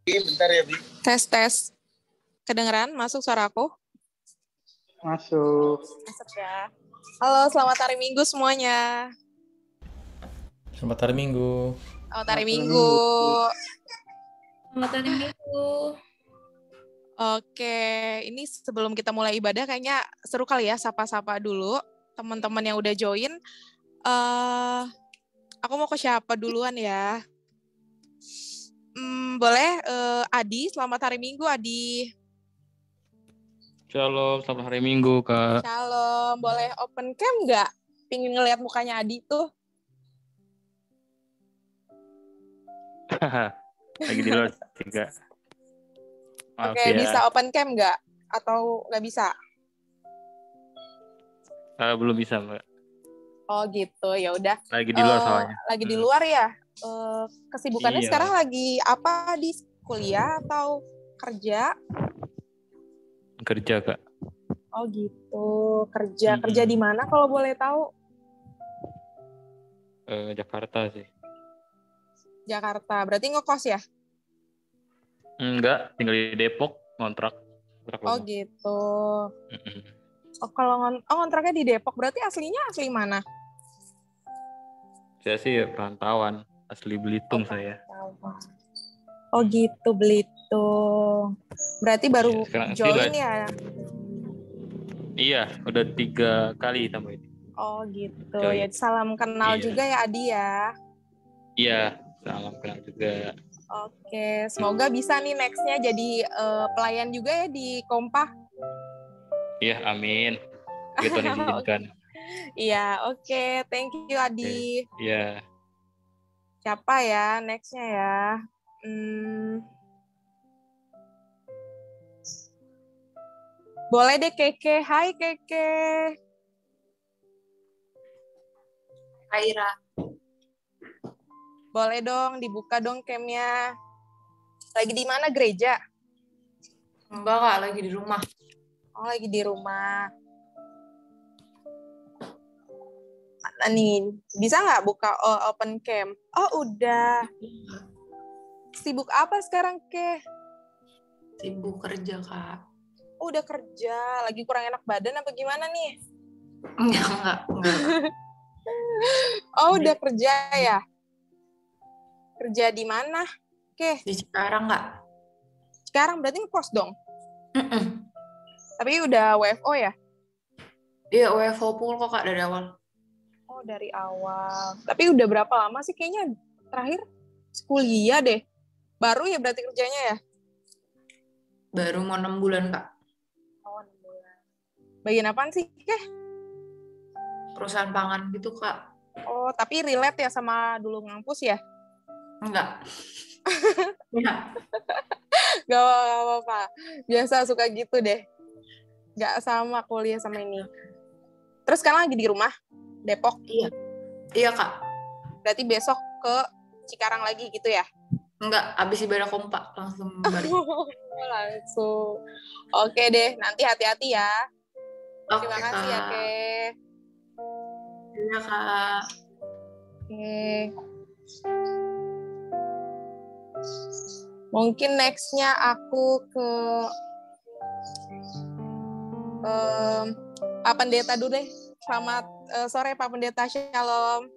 Bentar ya, Bi. Tes. Kedengeran? Masuk suara aku? Masuk. Masuk ya. Halo, selamat hari Minggu semuanya. Selamat hari Minggu. Selamat hari Minggu. Selamat hari Minggu. Oke, ini sebelum kita mulai ibadah kayaknya seru kali ya sapa-sapa dulu teman-teman yang udah join. Aku mau ke siapa duluan ya? Boleh, Adi, selamat hari Minggu, Adi. Shalom, selamat hari Minggu, Kak. Shalom, boleh open cam nggak? Pingin ngeliat mukanya Adi tuh. Lagi di luar sih, Kak. Maaf Oke, ya. bisa open cam nggak? Atau nggak bisa? Belum bisa, Mbak. Oh gitu, ya udah. Lagi di luar soalnya. Lagi di luar ya? Kesibukannya Iya. sekarang lagi apa, di kuliah atau kerja? Kerja, Kak. Oh gitu, kerja di mana kalau boleh tahu? Jakarta sih. Jakarta, berarti ngekos ya? Enggak, tinggal di Depok, kontrak Oh rumah. gitu. Oh kalau ngontraknya di Depok, berarti aslinya asli mana? Saya sih perantauan, asli Belitung saya. Oh gitu, Belitung. Berarti baru sekarang join sih, ya? Iya, udah 3 kali tambah ini. Oh gitu, Join. ya salam kenal Iya. juga ya Adi ya. Iya, salam kenal juga. Oke, semoga bisa nih nextnya jadi pelayan juga ya di Kompa. Iya, amin. Gitu izinkan. Iya, oke. Thank you Adi. Iya. Siapa ya nextnya ya? Boleh deh Keke. Hai Keke. Hai Ra. Boleh dong, dibuka dong camnya. Lagi di mana, gereja? Enggak, Kak, lagi di rumah. Oh, lagi di rumah. Mana nih? Bisa nggak buka open cam? Oh, udah. Sibuk apa sekarang, Ke? Sibuk kerja, Kak. Oh, udah kerja. Lagi kurang enak badan apa gimana nih? Enggak. Oh, udah kerja ya? Kerja di mana? Ke? Di Cikarang, Kak. Sekarang berarti ngekos dong? Tapi udah WFO ya? Iya, WFO full kok, Kak, dari awal. Oh, dari awal. Tapi udah berapa lama sih kayaknya terakhir kuliah deh? Baru ya berarti kerjanya ya? Baru mau 6 bulan, Kak. Oh, 6 bulan. Bagian apaan sih, Ke? Perusahaan pangan gitu, Kak. Oh, tapi relate ya sama dulu ngampus ya? Enggak. Ya. Gak apa-apa. Biasa suka gitu deh. Gak sama kuliah sama ini. Terus sekarang lagi di rumah? Depok? Iya, Kak. Berarti besok ke Cikarang lagi gitu ya? Enggak, abis ibadah kompak langsung balik. Langsung. Oke deh, nanti hati-hati ya. Oke, Terima kasih ya, Kak. Ke. Iya, Kak. Oke. Mungkin next-nya aku ke Pak Pendeta dulu deh. Selamat sore Pak Pendeta, shalom.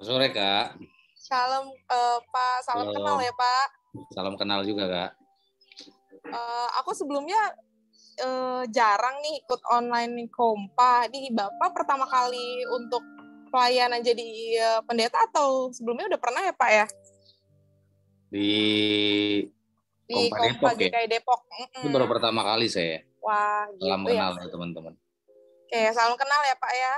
Sore Kak. Shalom Pak, salam kenal ya Pak. Salam kenal juga Kak. Aku sebelumnya jarang nih ikut online Kompa. Ini Bapak pertama kali untuk pelayanan jadi pendeta atau sebelumnya udah pernah ya Pak ya? Di Kompa Depok ya? GKI Depok. Itu baru pertama kali saya. Wah, Salam gitu kenal ya. ya teman-teman. Oke, salam kenal ya Pak ya.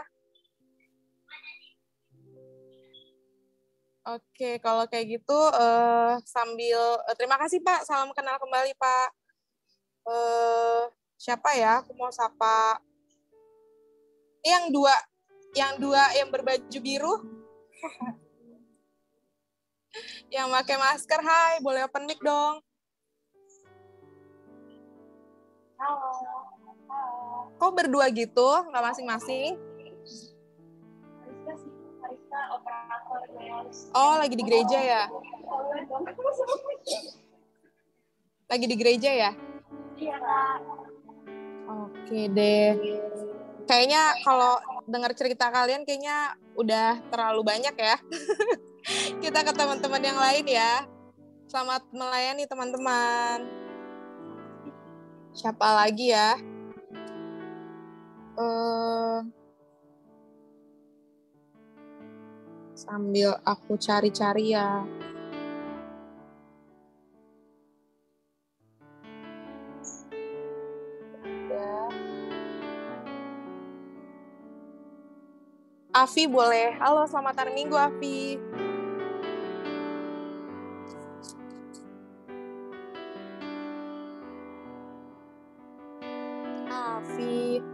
Oke, kalau kayak gitu sambil terima kasih Pak, salam kenal kembali Pak. Siapa ya? Aku mau sapa. Yang dua yang berbaju biru. Yang pakai masker, hai, boleh open mic dong. Halo. Kok berdua gitu, nggak masing-masing? Mariska sih, Mariska operatornya. Oh, lagi di gereja ya? Lagi di gereja ya? Iya, Kak. Oke deh. Kayaknya kalau dengar cerita kalian kayaknya udah terlalu banyak ya. Kita ke teman-teman yang lain ya. Selamat melayani teman-teman. Siapa lagi ya? Sambil aku cari-cari ya. Afi boleh. Halo, selamat hari Minggu Afi. Afi.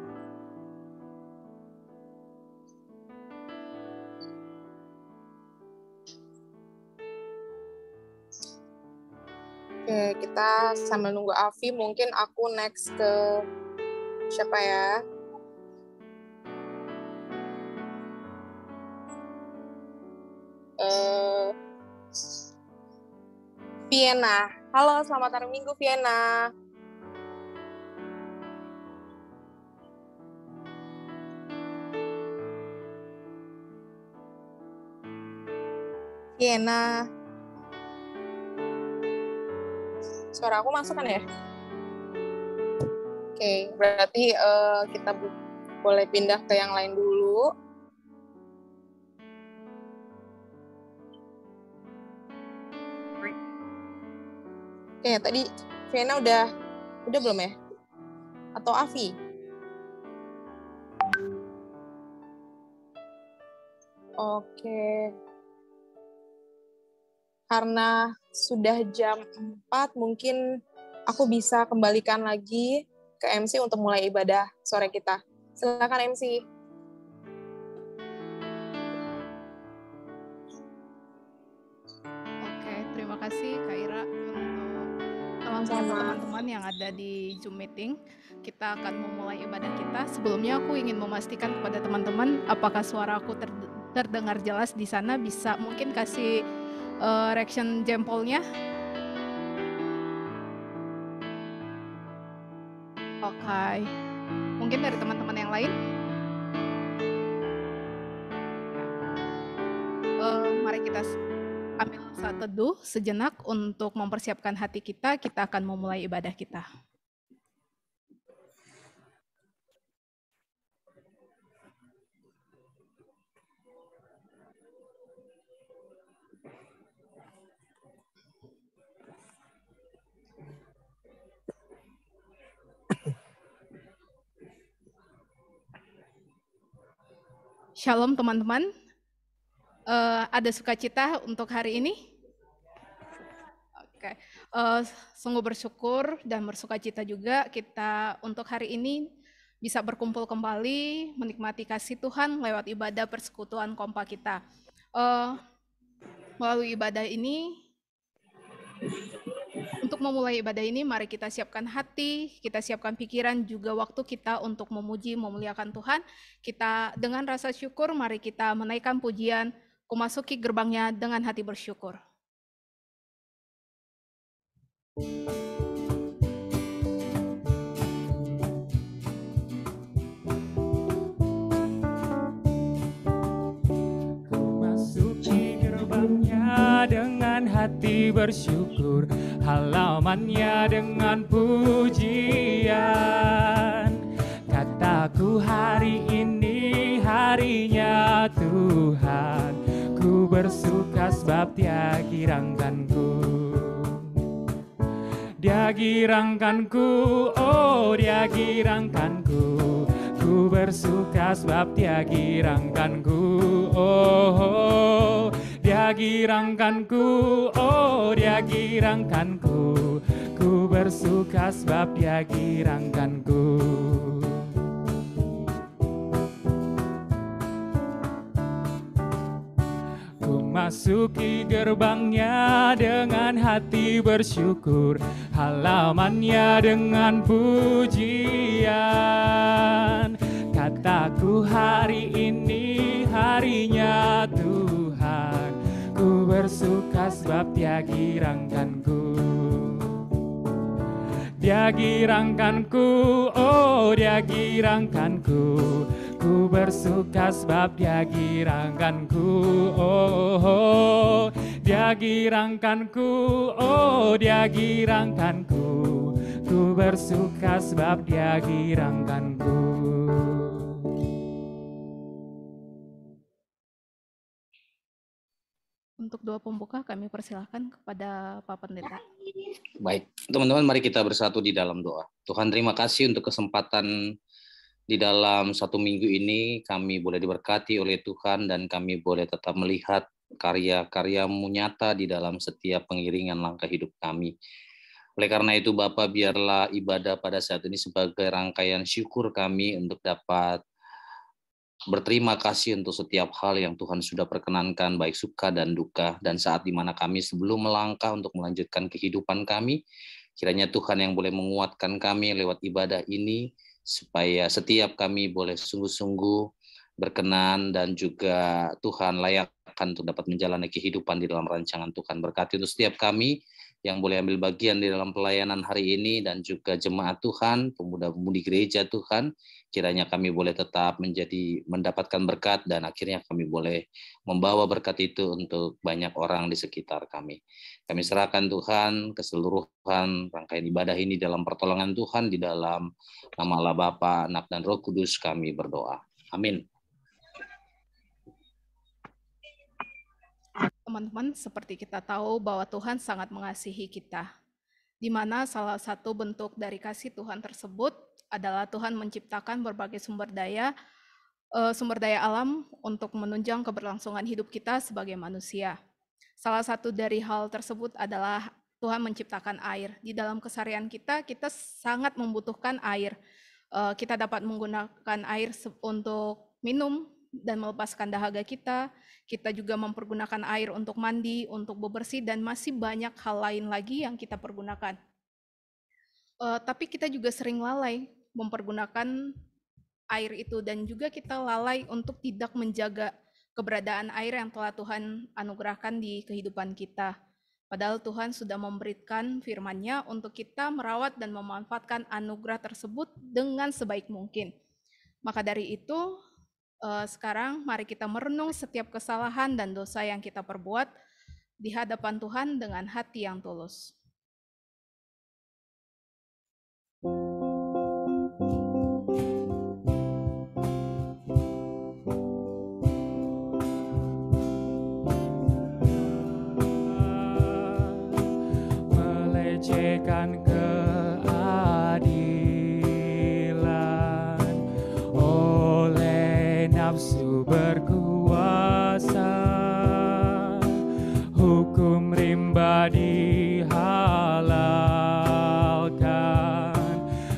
Oke, kita sambil nunggu Afi, mungkin aku next ke siapa ya? Vienna. Halo, selamat hari Minggu Vienna. Vienna. Suara aku masuk kan ya? Oke, berarti kita boleh pindah ke yang lain dulu. Oke, tadi Vienna udah belum ya? Atau Afi? Oke. Karena sudah jam 4, mungkin aku bisa kembalikan lagi ke MC untuk mulai ibadah sore kita. Silakan MC. Oke, terima kasih Kak Ira untuk teman-teman yang ada di Zoom meeting. Kita akan memulai ibadah kita. Sebelumnya aku ingin memastikan kepada teman-teman apakah suara aku terdengar jelas di sana. Bisa mungkin kasih reaction jempolnya. Oke. Mungkin dari teman-teman yang lain. Mari kita ambil saat teduh sejenak untuk mempersiapkan hati kita. Kita akan memulai ibadah kita. Shalom teman-teman. Ada sukacita untuk hari ini? Oke. Sungguh bersyukur dan bersukacita juga kita untuk hari ini bisa berkumpul kembali menikmati kasih Tuhan lewat ibadah persekutuan kompa kita. Melalui ibadah ini, untuk memulai ibadah ini, mari kita siapkan hati, kita siapkan pikiran, juga waktu kita untuk memuji, memuliakan Tuhan. Kita dengan rasa syukur, mari kita menaikkan pujian, memasuki gerbangnya dengan hati bersyukur. Memasuki gerbangnya dengan hati bersyukur, halamannya dengan pujian. Kataku hari ini harinya Tuhan, ku bersuka sebab Dia girangkanku. Dia girangkanku, oh Dia girangkanku. Ku bersuka sebab Dia girangkanku, oh Dia dia girangkanku, oh dia girangkanku. Ku bersuka sebab dia girangkanku. Masuki gerbangnya dengan hati bersyukur, halamannya dengan pujian. Kataku hari ini harinya Tuhan, ku bersuka sebab dia girangkanku. Dia girangkanku, oh dia girangkanku. Ku bersuka sebab dia girangkanku, oh, oh. Dia girangkanku, oh dia girangkanku. Ku bersuka sebab dia girangkanku. Untuk doa pembuka kami persilahkan kepada Pak Pendeta. Baik, teman-teman mari kita bersatu di dalam doa. Tuhan terima kasih untuk kesempatan di dalam 1 minggu ini kami boleh diberkati oleh Tuhan dan kami boleh tetap melihat karya-karya-Mu nyata di dalam setiap pengiringan langkah hidup kami. Oleh karena itu Bapa, biarlah ibadah pada saat ini sebagai rangkaian syukur kami untuk dapat berterima kasih untuk setiap hal yang Tuhan sudah perkenankan, baik suka dan duka, dan saat di mana kami sebelum melangkah untuk melanjutkan kehidupan kami, kiranya Tuhan yang boleh menguatkan kami lewat ibadah ini, supaya setiap kami boleh sungguh-sungguh berkenan dan juga Tuhan layakkan untuk dapat menjalani kehidupan di dalam rancangan Tuhan. Berkati untuk setiap kami yang boleh ambil bagian di dalam pelayanan hari ini dan juga jemaat Tuhan, pemuda-pemudi gereja Tuhan, kiranya kami boleh tetap mendapatkan berkat dan akhirnya kami boleh membawa berkat itu untuk banyak orang di sekitar kami. Kami serahkan Tuhan keseluruhan rangkaian ibadah ini dalam pertolongan Tuhan, di dalam nama Allah Bapa, Anak dan Roh Kudus kami berdoa. Amin. Teman-teman, seperti kita tahu bahwa Tuhan sangat mengasihi kita, di mana salah satu bentuk dari kasih Tuhan tersebut adalah Tuhan menciptakan berbagai sumber daya alam untuk menunjang keberlangsungan hidup kita sebagai manusia. Salah satu dari hal tersebut adalah Tuhan menciptakan air. Di dalam keseharian kita sangat membutuhkan air. Kita dapat menggunakan air untuk minum dan melepaskan dahaga kita. Kita juga mempergunakan air untuk mandi, untuk bebersih, dan masih banyak hal lain lagi yang kita pergunakan. Tapi kita juga sering lalai mempergunakan air itu, dan juga kita lalai untuk tidak menjaga keberadaan air yang telah Tuhan anugerahkan di kehidupan kita. Padahal Tuhan sudah memberikan firman-Nya untuk kita merawat dan memanfaatkan anugerah tersebut dengan sebaik mungkin. Maka dari itu, sekarang mari kita merenung setiap kesalahan dan dosa yang kita perbuat di hadapan Tuhan dengan hati yang tulus. Melecehkan keadilan oleh nafsu berkuasa, hukum rimba dihalalkan.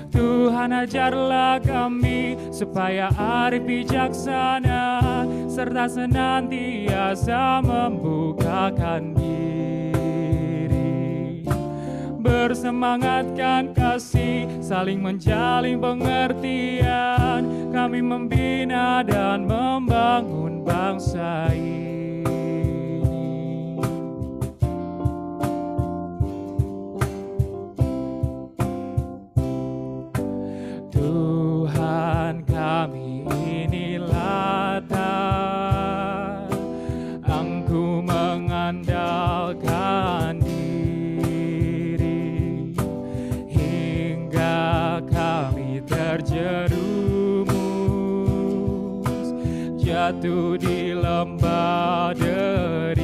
Tuhan ajarlah kami supaya arif bijaksana, serta senantiasa membukakan diri, bersemangatkan kasih, saling menjalin pengertian. Kami membina dan membangun bangsa ini. Tuhan kami inilah Engkau mengandalkan diri hingga kami terjerumus, jatuh di lembah derita.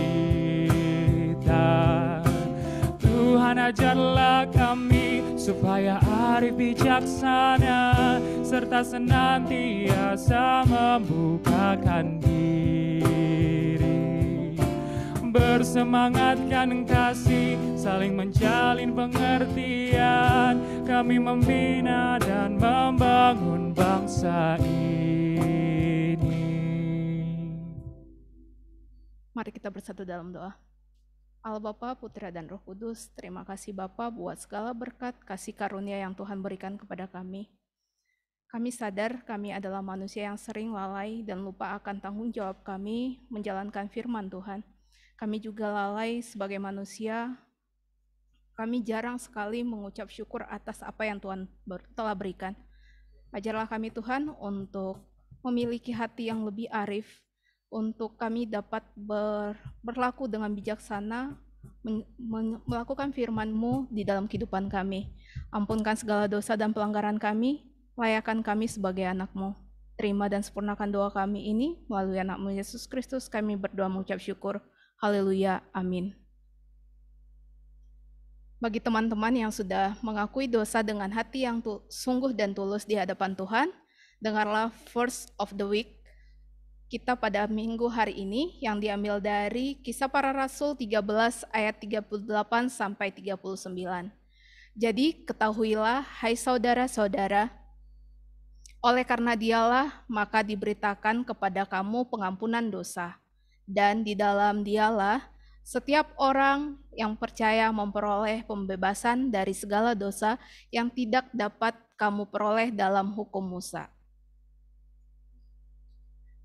Tuhan ajarlah kami supaya arif bijaksana, serta senantiasa membukakan diri, membersemangatkan kasih, saling menjalin pengertian. Kami membina dan membangun bangsa ini. Mari kita bersatu dalam doa. Allah Bapa, Putra dan Roh Kudus, terima kasih Bapa buat segala berkat, kasih karunia yang Tuhan berikan kepada kami. Kami sadar kami adalah manusia yang sering lalai dan lupa akan tanggung jawab kami menjalankan firman Tuhan. Kami juga lalai sebagai manusia, kami jarang sekali mengucap syukur atas apa yang Tuhan telah berikan. Ajarlah kami Tuhan untuk memiliki hati yang lebih arif, untuk kami dapat berlaku dengan bijaksana, melakukan firman-Mu di dalam kehidupan kami. Ampunkan segala dosa dan pelanggaran kami, layakkan kami sebagai anak-Mu. Terima dan sempurnakan doa kami ini, melalui anak-Mu Yesus Kristus kami berdoa mengucap syukur. Haleluya, amin. Bagi teman-teman yang sudah mengakui dosa dengan hati yang sungguh dan tulus di hadapan Tuhan, dengarlah verse of the week kita pada minggu hari ini yang diambil dari Kisah Para Rasul 13 ayat 38 sampai 39. Jadi ketahuilah hai saudara-saudara, oleh karena Dialah maka diberitakan kepada kamu pengampunan dosa, dan di dalam Dialah setiap orang yang percaya memperoleh pembebasan dari segala dosa yang tidak dapat kamu peroleh dalam hukum Musa.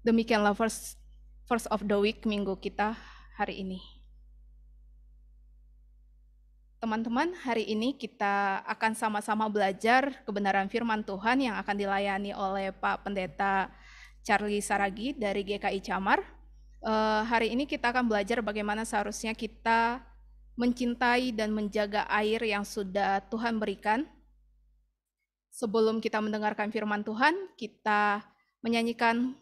Demikianlah verse of the week minggu kita hari ini. Teman-teman, hari ini kita akan sama-sama belajar kebenaran firman Tuhan yang akan dilayani oleh Pak Pendeta Charlie Saragi dari GKI Camar. Hari ini kita akan belajar bagaimana seharusnya kita mencintai dan menjaga air yang sudah Tuhan berikan. Sebelum kita mendengarkan firman Tuhan, kita menyanyikan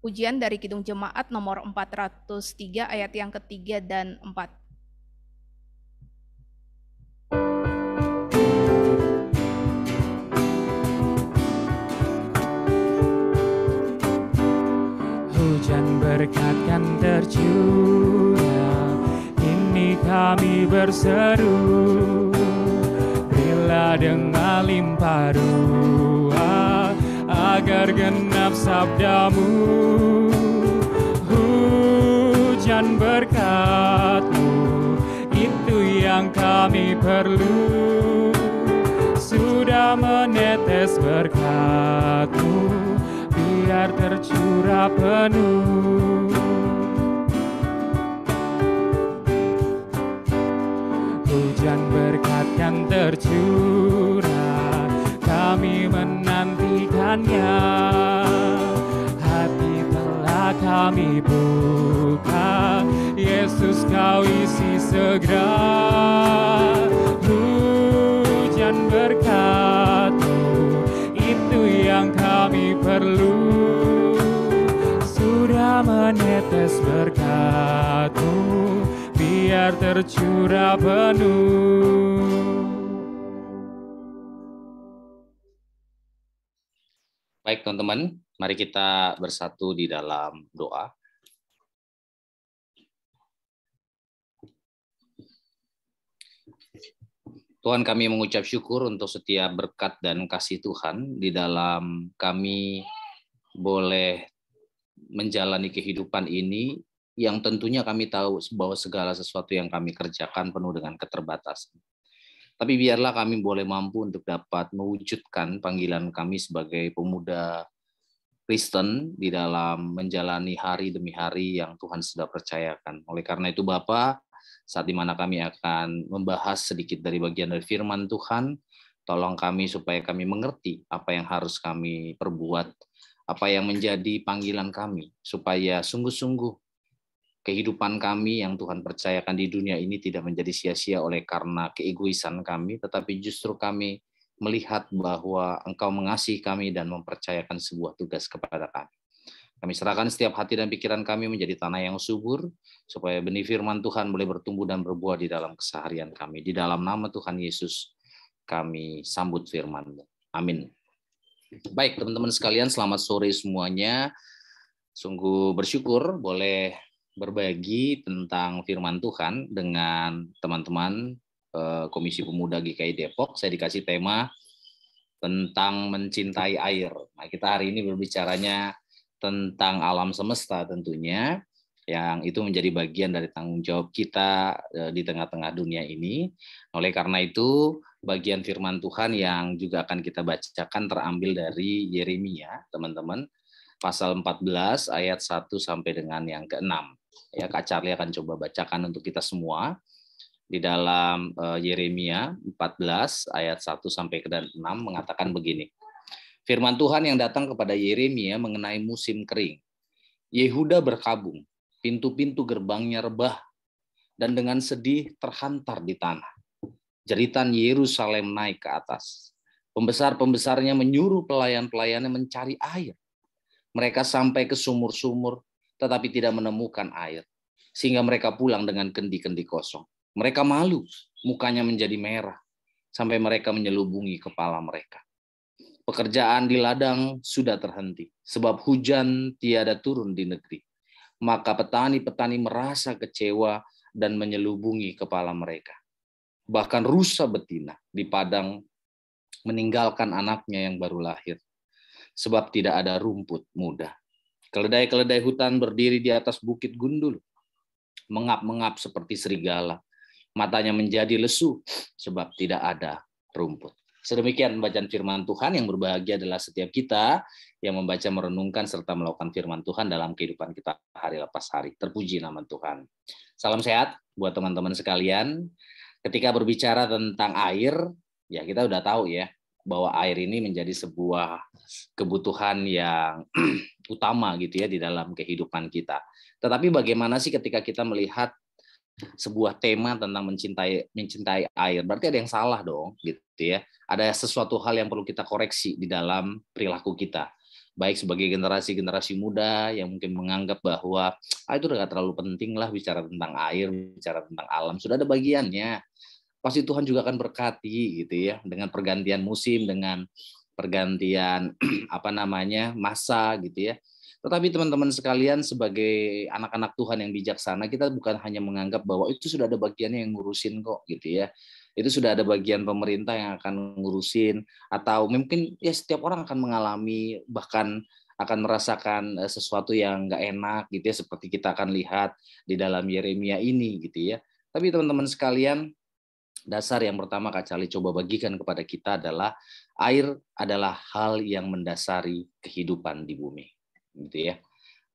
pujian dari Kidung Jemaat nomor 403 ayat yang ketiga dan 4. Hujan berkat kan tercurah, ini kami berseru, bila dengan limpah ruah, agar genap sabdamu. Hujan berkat-Mu, itu yang kami perlu. Sudah menetes berkat-Mu, biar tercurah penuh. Hujan berkat kan tercurah, kami menantikannya. Hati telah kami buka, Yesus kau isi segera. Hujan berkat-Mu, itu yang kami perlu. Sudah menetes berkat-Mu, biar tercurah penuh. Baik teman-teman, mari kita bersatu di dalam doa. Tuhan, kami mengucap syukur untuk setiap berkat dan kasih Tuhan di dalam kami boleh menjalani kehidupan ini, yang tentunya kami tahu bahwa segala sesuatu yang kami kerjakan penuh dengan keterbatasan. Tapi biarlah kami boleh mampu untuk dapat mewujudkan panggilan kami sebagai pemuda Kristen di dalam menjalani hari demi hari yang Tuhan sudah percayakan. Oleh karena itu Bapa, saat dimana kami akan membahas sedikit dari bagian dari firman Tuhan, tolong kami supaya kami mengerti apa yang harus kami perbuat, apa yang menjadi panggilan kami, supaya sungguh-sungguh kehidupan kami yang Tuhan percayakan di dunia ini tidak menjadi sia-sia oleh karena keegoisan kami, tetapi justru kami melihat bahwa Engkau mengasihi kami dan mempercayakan sebuah tugas kepada kami. Kami serahkan setiap hati dan pikiran kami menjadi tanah yang subur, supaya benih firman Tuhan boleh bertumbuh dan berbuah di dalam keseharian kami. Di dalam nama Tuhan Yesus, kami sambut firman-Mu. Amin. Baik, teman-teman sekalian, selamat sore semuanya. Sungguh bersyukur boleh berbagi tentang firman Tuhan dengan teman-teman Komisi Pemuda GKI Depok. Saya dikasih tema tentang mencintai air. Nah, kita hari ini berbicaranya tentang alam semesta tentunya, yang itu menjadi bagian dari tanggung jawab kita di tengah-tengah dunia ini. Oleh karena itu, bagian firman Tuhan yang juga akan kita bacakan terambil dari Yeremia, teman-teman, pasal 14 ayat 1 sampai dengan yang ke-6. Ya, Kak Charlie akan coba bacakan untuk kita semua. Di dalam Yeremia 14 ayat 1 sampai ke 6 mengatakan begini. Firman Tuhan yang datang kepada Yeremia mengenai musim kering. Yehuda berkabung, pintu-pintu gerbangnya rebah, dan dengan sedih terhantar di tanah. Jeritan Yerusalem naik ke atas. Pembesar-pembesarnya menyuruh pelayan-pelayannya mencari air. Mereka sampai ke sumur-sumur, tetapi tidak menemukan air. Sehingga mereka pulang dengan kendi-kendi kosong. Mereka malu, mukanya menjadi merah, sampai mereka menyelubungi kepala mereka. Pekerjaan di ladang sudah terhenti, sebab hujan tiada turun di negeri. Maka petani-petani merasa kecewa dan menyelubungi kepala mereka. Bahkan rusa betina di padang meninggalkan anaknya yang baru lahir, sebab tidak ada rumput muda. Keledai-keledai hutan berdiri di atas bukit gundul, mengap-mengap seperti serigala. Matanya menjadi lesu sebab tidak ada rumput. Sedemikian bacaan firman Tuhan. Yang berbahagia adalah setiap kita yang membaca, merenungkan, serta melakukan firman Tuhan dalam kehidupan kita hari lepas hari. Terpuji nama Tuhan. Salam sehat buat teman-teman sekalian. Ketika berbicara tentang air, ya kita udah tahu ya, bahwa air ini menjadi sebuah kebutuhan yang utama gitu ya di dalam kehidupan kita. Tetapi bagaimana sih ketika kita melihat sebuah tema tentang mencintai air? Berarti ada yang salah dong gitu ya. Ada sesuatu hal yang perlu kita koreksi di dalam perilaku kita. Baik sebagai generasi muda yang mungkin menganggap bahwa itu udah gak terlalu penting lah bicara tentang air, bicara tentang alam. Sudah ada bagiannya. Pasti Tuhan juga akan berkati gitu ya, dengan pergantian musim, dengan pergantian masa gitu ya. Tetapi teman-teman sekalian, sebagai anak-anak Tuhan yang bijaksana, kita bukan hanya menganggap bahwa itu sudah ada bagiannya yang ngurusin kok gitu ya. Itu sudah ada bagian pemerintah yang akan ngurusin, atau mungkin ya setiap orang akan mengalami, bahkan akan merasakan sesuatu yang nggak enak gitu ya, seperti kita akan lihat di dalam Yeremia ini gitu ya. Tapi teman-teman sekalian, dasar yang pertama Kak Charlie coba bagikan kepada kita adalah air adalah hal yang mendasari kehidupan di bumi. Gitu ya.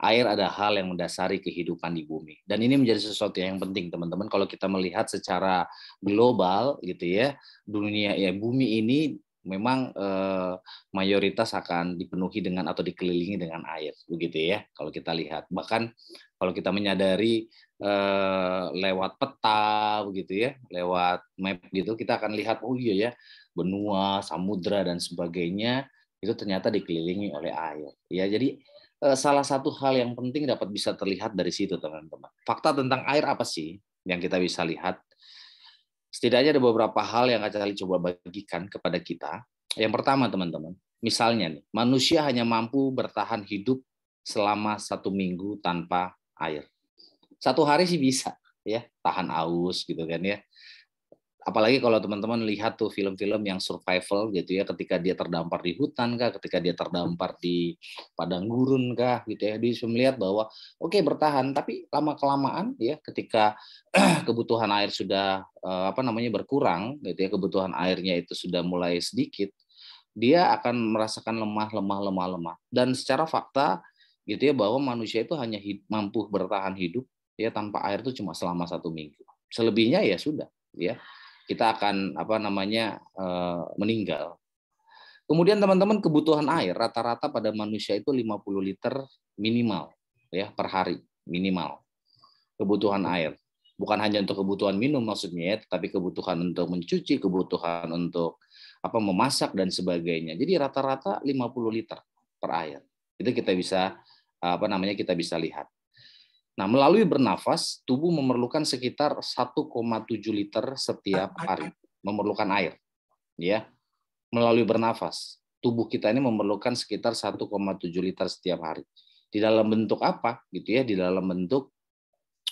Air ada hal yang mendasari kehidupan di bumi, dan ini menjadi sesuatu yang penting teman-teman. Kalau kita melihat secara global gitu ya, dunia ya bumi ini memang mayoritas akan dipenuhi dengan atau dikelilingi dengan air begitu ya. Kalau kita lihat, bahkan kalau kita menyadari lewat peta begitu ya, lewat map gitu, kita akan lihat oh iya ya, benua, samudra dan sebagainya itu ternyata dikelilingi oleh air. Ya, jadi salah satu hal yang penting dapat bisa terlihat dari situ, teman-teman. Fakta tentang air apa sih yang kita bisa lihat? Setidaknya ada beberapa hal yang Kak coba bagikan kepada kita. Yang pertama, teman-teman, misalnya nih, manusia hanya mampu bertahan hidup selama 1 minggu tanpa air. 1 hari sih bisa, ya, tahan aus gitu kan ya. Apalagi kalau teman-teman lihat tuh film-film yang survival gitu ya, ketika dia terdampar di hutan kah, ketika dia terdampar di padang gurun kah gitu ya, dia bisa melihat bahwa oke, bertahan, tapi lama-kelamaan ya ketika kebutuhan air sudah berkurang gitu ya, kebutuhan airnya itu sudah mulai sedikit, dia akan merasakan lemah. Dan secara fakta gitu ya, bahwa manusia itu hanya mampu bertahan hidup ya tanpa air itu cuma selama 1 minggu. Selebihnya ya sudah ya, kita akan meninggal. Kemudian teman-teman, kebutuhan air rata-rata pada manusia itu 50 liter minimal ya per hari, minimal kebutuhan air. Bukan hanya untuk kebutuhan minum maksudnya ya, tetapi kebutuhan untuk mencuci, kebutuhan untuk memasak dan sebagainya. Jadi rata-rata 50 liter per air. Itu kita bisa kita bisa lihat. Nah, melalui bernafas, tubuh memerlukan sekitar 1,7 liter setiap hari, memerlukan air. Ya, melalui bernafas, tubuh kita ini memerlukan sekitar 1,7 liter setiap hari. Di dalam bentuk apa? Gitu ya, di dalam bentuk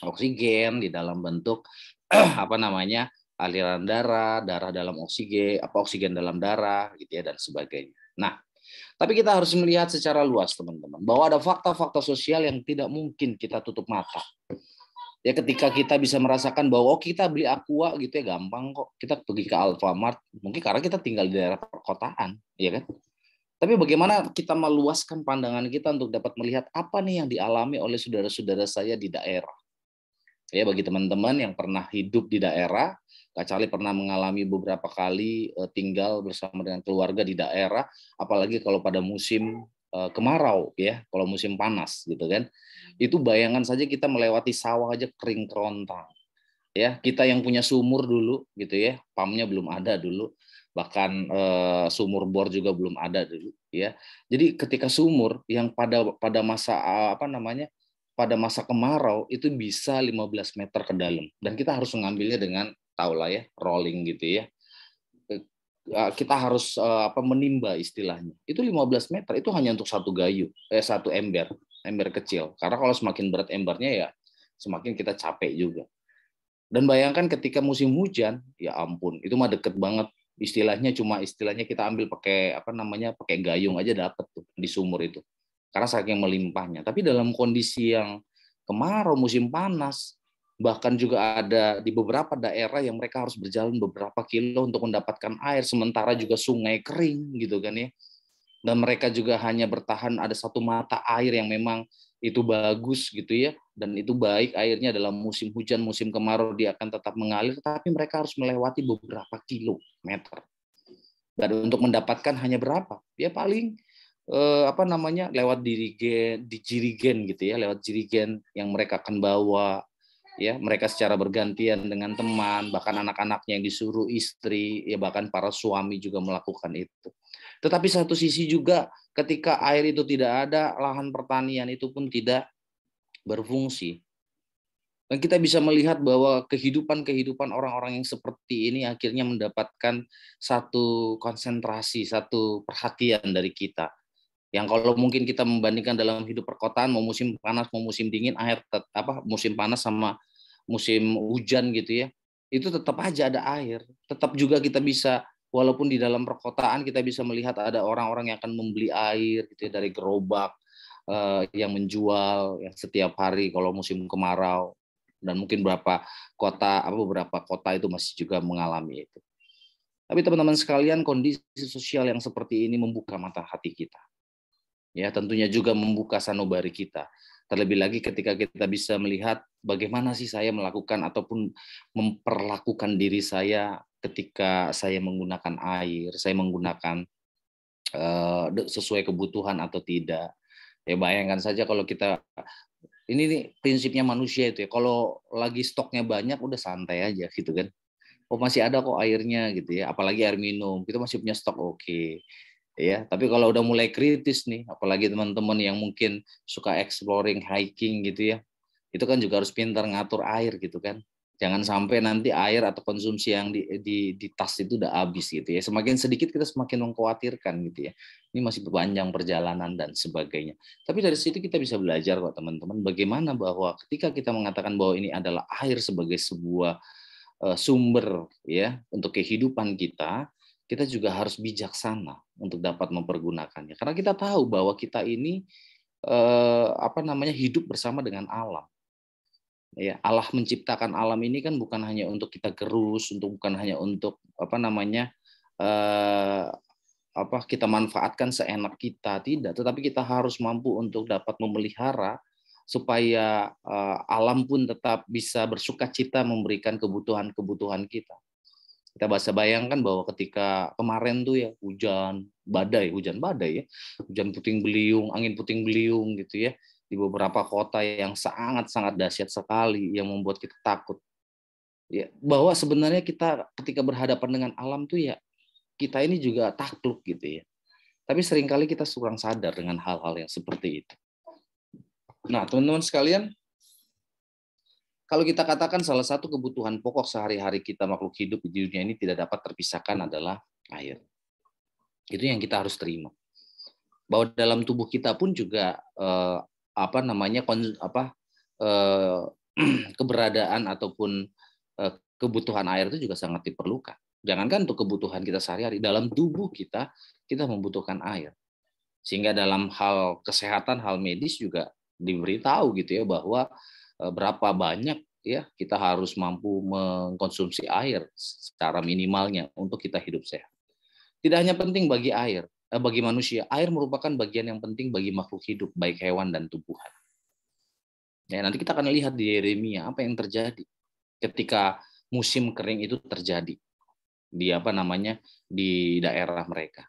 oksigen di dalam bentuk aliran darah dalam oksigen dalam darah gitu ya dan sebagainya. Nah, tapi kita harus melihat secara luas teman-teman bahwa ada fakta-fakta sosial yang tidak mungkin kita tutup mata. Ya ketika kita bisa merasakan bahwa kita beli Aqua gitu ya gampang kok. Kita pergi ke Alfamart mungkin karena kita tinggal di daerah perkotaan, ya kan? Tapi bagaimana kita meluaskan pandangan kita untuk dapat melihat apa nih yang dialami oleh saudara-saudara saya di daerah. Ya bagi teman-teman yang pernah hidup di daerah, Kak Charlie pernah mengalami beberapa kali tinggal bersama dengan keluarga di daerah, apalagi kalau pada musim kemarau ya, kalau musim panas gitu kan. Itu bayangan saja kita melewati sawah aja kering kerontang. Ya, kita yang punya sumur dulu gitu ya, pumpnya belum ada dulu, bahkan sumur bor juga belum ada dulu ya. Jadi ketika sumur yang pada masa pada masa kemarau itu bisa 15 meter ke dalam dan kita harus mengambilnya dengan tahulah ya rolling gitu ya. Kita harus menimba istilahnya. Itu 15 meter itu hanya untuk satu ember kecil. Karena kalau semakin berat embernya ya semakin kita capek juga. Dan bayangkan ketika musim hujan, ya ampun, itu mah deket banget. Istilahnya kita ambil pakai gayung aja dapat tuh di sumur itu. Karena saking melimpahnya. Tapi dalam kondisi yang kemarau, musim panas, bahkan juga ada di beberapa daerah yang mereka harus berjalan beberapa kilo untuk mendapatkan air, sementara juga sungai kering gitu kan ya. Dan mereka juga hanya bertahan ada satu mata air yang memang itu bagus gitu ya, dan itu baik airnya dalam musim hujan, musim kemarau dia akan tetap mengalir, tapi mereka harus melewati beberapa kilometer. Dan untuk mendapatkan hanya berapa? Ya paling lewat jirigen gitu ya, lewat jirigen yang mereka akan bawa ya, mereka secara bergantian dengan teman, bahkan anak-anaknya yang disuruh istri ya, bahkan para suami juga melakukan itu. Tetapi satu sisi juga ketika air itu tidak ada, lahan pertanian itu pun tidak berfungsi. Dan kita bisa melihat bahwa kehidupan orang-orang yang seperti ini akhirnya mendapatkan satu konsentrasi, satu perhatian dari kita. Yang kalau mungkin kita membandingkan dalam hidup perkotaan, mau musim panas, mau musim dingin, musim panas sama musim hujan gitu ya, itu tetap aja ada air. Tetap juga kita bisa, walaupun di dalam perkotaan kita bisa melihat ada orang-orang yang akan membeli air gitu ya, dari gerobak yang menjual yang setiap hari kalau musim kemarau. Dan mungkin beberapa kota itu masih juga mengalami itu. Tapi teman-teman sekalian, kondisi sosial yang seperti ini membuka mata hati kita. Ya, tentunya juga membuka sanubari kita. Terlebih lagi ketika kita bisa melihat bagaimana sih saya melakukan ataupun memperlakukan diri saya ketika saya menggunakan air, saya menggunakan sesuai kebutuhan atau tidak. Ya bayangkan saja kalau kita, ini nih prinsipnya manusia itu ya, kalau lagi stoknya banyak udah santai aja gitu kan. Oh masih ada kok airnya gitu ya, apalagi air minum, kita masih punya stok oke. Ya, tapi kalau udah mulai kritis nih, apalagi teman-teman yang mungkin suka exploring, hiking gitu ya, itu kan juga harus pintar ngatur air gitu kan. Jangan sampai nanti air atau konsumsi yang di tas itu udah habis gitu ya. Semakin sedikit kita semakin mengkhawatirkan gitu ya. Ini masih panjang perjalanan dan sebagainya. Tapi dari situ kita bisa belajar kok teman-teman, bagaimana bahwa ketika kita mengatakan bahwa ini adalah air sebagai sebuah sumber ya untuk kehidupan kita juga harus bijaksana untuk dapat mempergunakannya. Karena kita tahu bahwa kita ini hidup bersama dengan alam. Ya, Allah menciptakan alam ini kan bukan hanya untuk kita gerus, bukan hanya untuk kita manfaatkan seenak kita, tidak. Tetapi kita harus mampu untuk dapat memelihara supaya alam pun tetap bisa bersukacita memberikan kebutuhan-kebutuhan kita. Kita bisa bayangkan bahwa ketika kemarin tuh ya hujan badai ya, hujan puting beliung, angin puting beliung gitu ya, di beberapa kota yang sangat-sangat dahsyat sekali yang membuat kita takut. Ya, bahwa sebenarnya kita ketika berhadapan dengan alam tuh ya kita ini juga takluk gitu ya. Tapi seringkali kita kurang sadar dengan hal-hal yang seperti itu. Nah, teman-teman sekalian, kalau kita katakan salah satu kebutuhan pokok sehari-hari kita makhluk hidup di dunia ini tidak dapat terpisahkan adalah air. Itu yang kita harus terima. Bahwa dalam tubuh kita pun juga keberadaan ataupun kebutuhan air itu juga sangat diperlukan. Jangankan untuk kebutuhan kita sehari-hari, dalam tubuh kita membutuhkan air. Sehingga dalam hal kesehatan, hal medis juga diberitahu gitu ya, bahwa berapa banyak ya kita harus mampu mengkonsumsi air secara minimalnya untuk kita hidup sehat. Tidak hanya penting bagi bagi manusia, air merupakan bagian yang penting bagi makhluk hidup, baik hewan dan tumbuhan. Ya, nanti kita akan lihat di Yeremia apa yang terjadi ketika musim kering itu terjadi di di daerah mereka.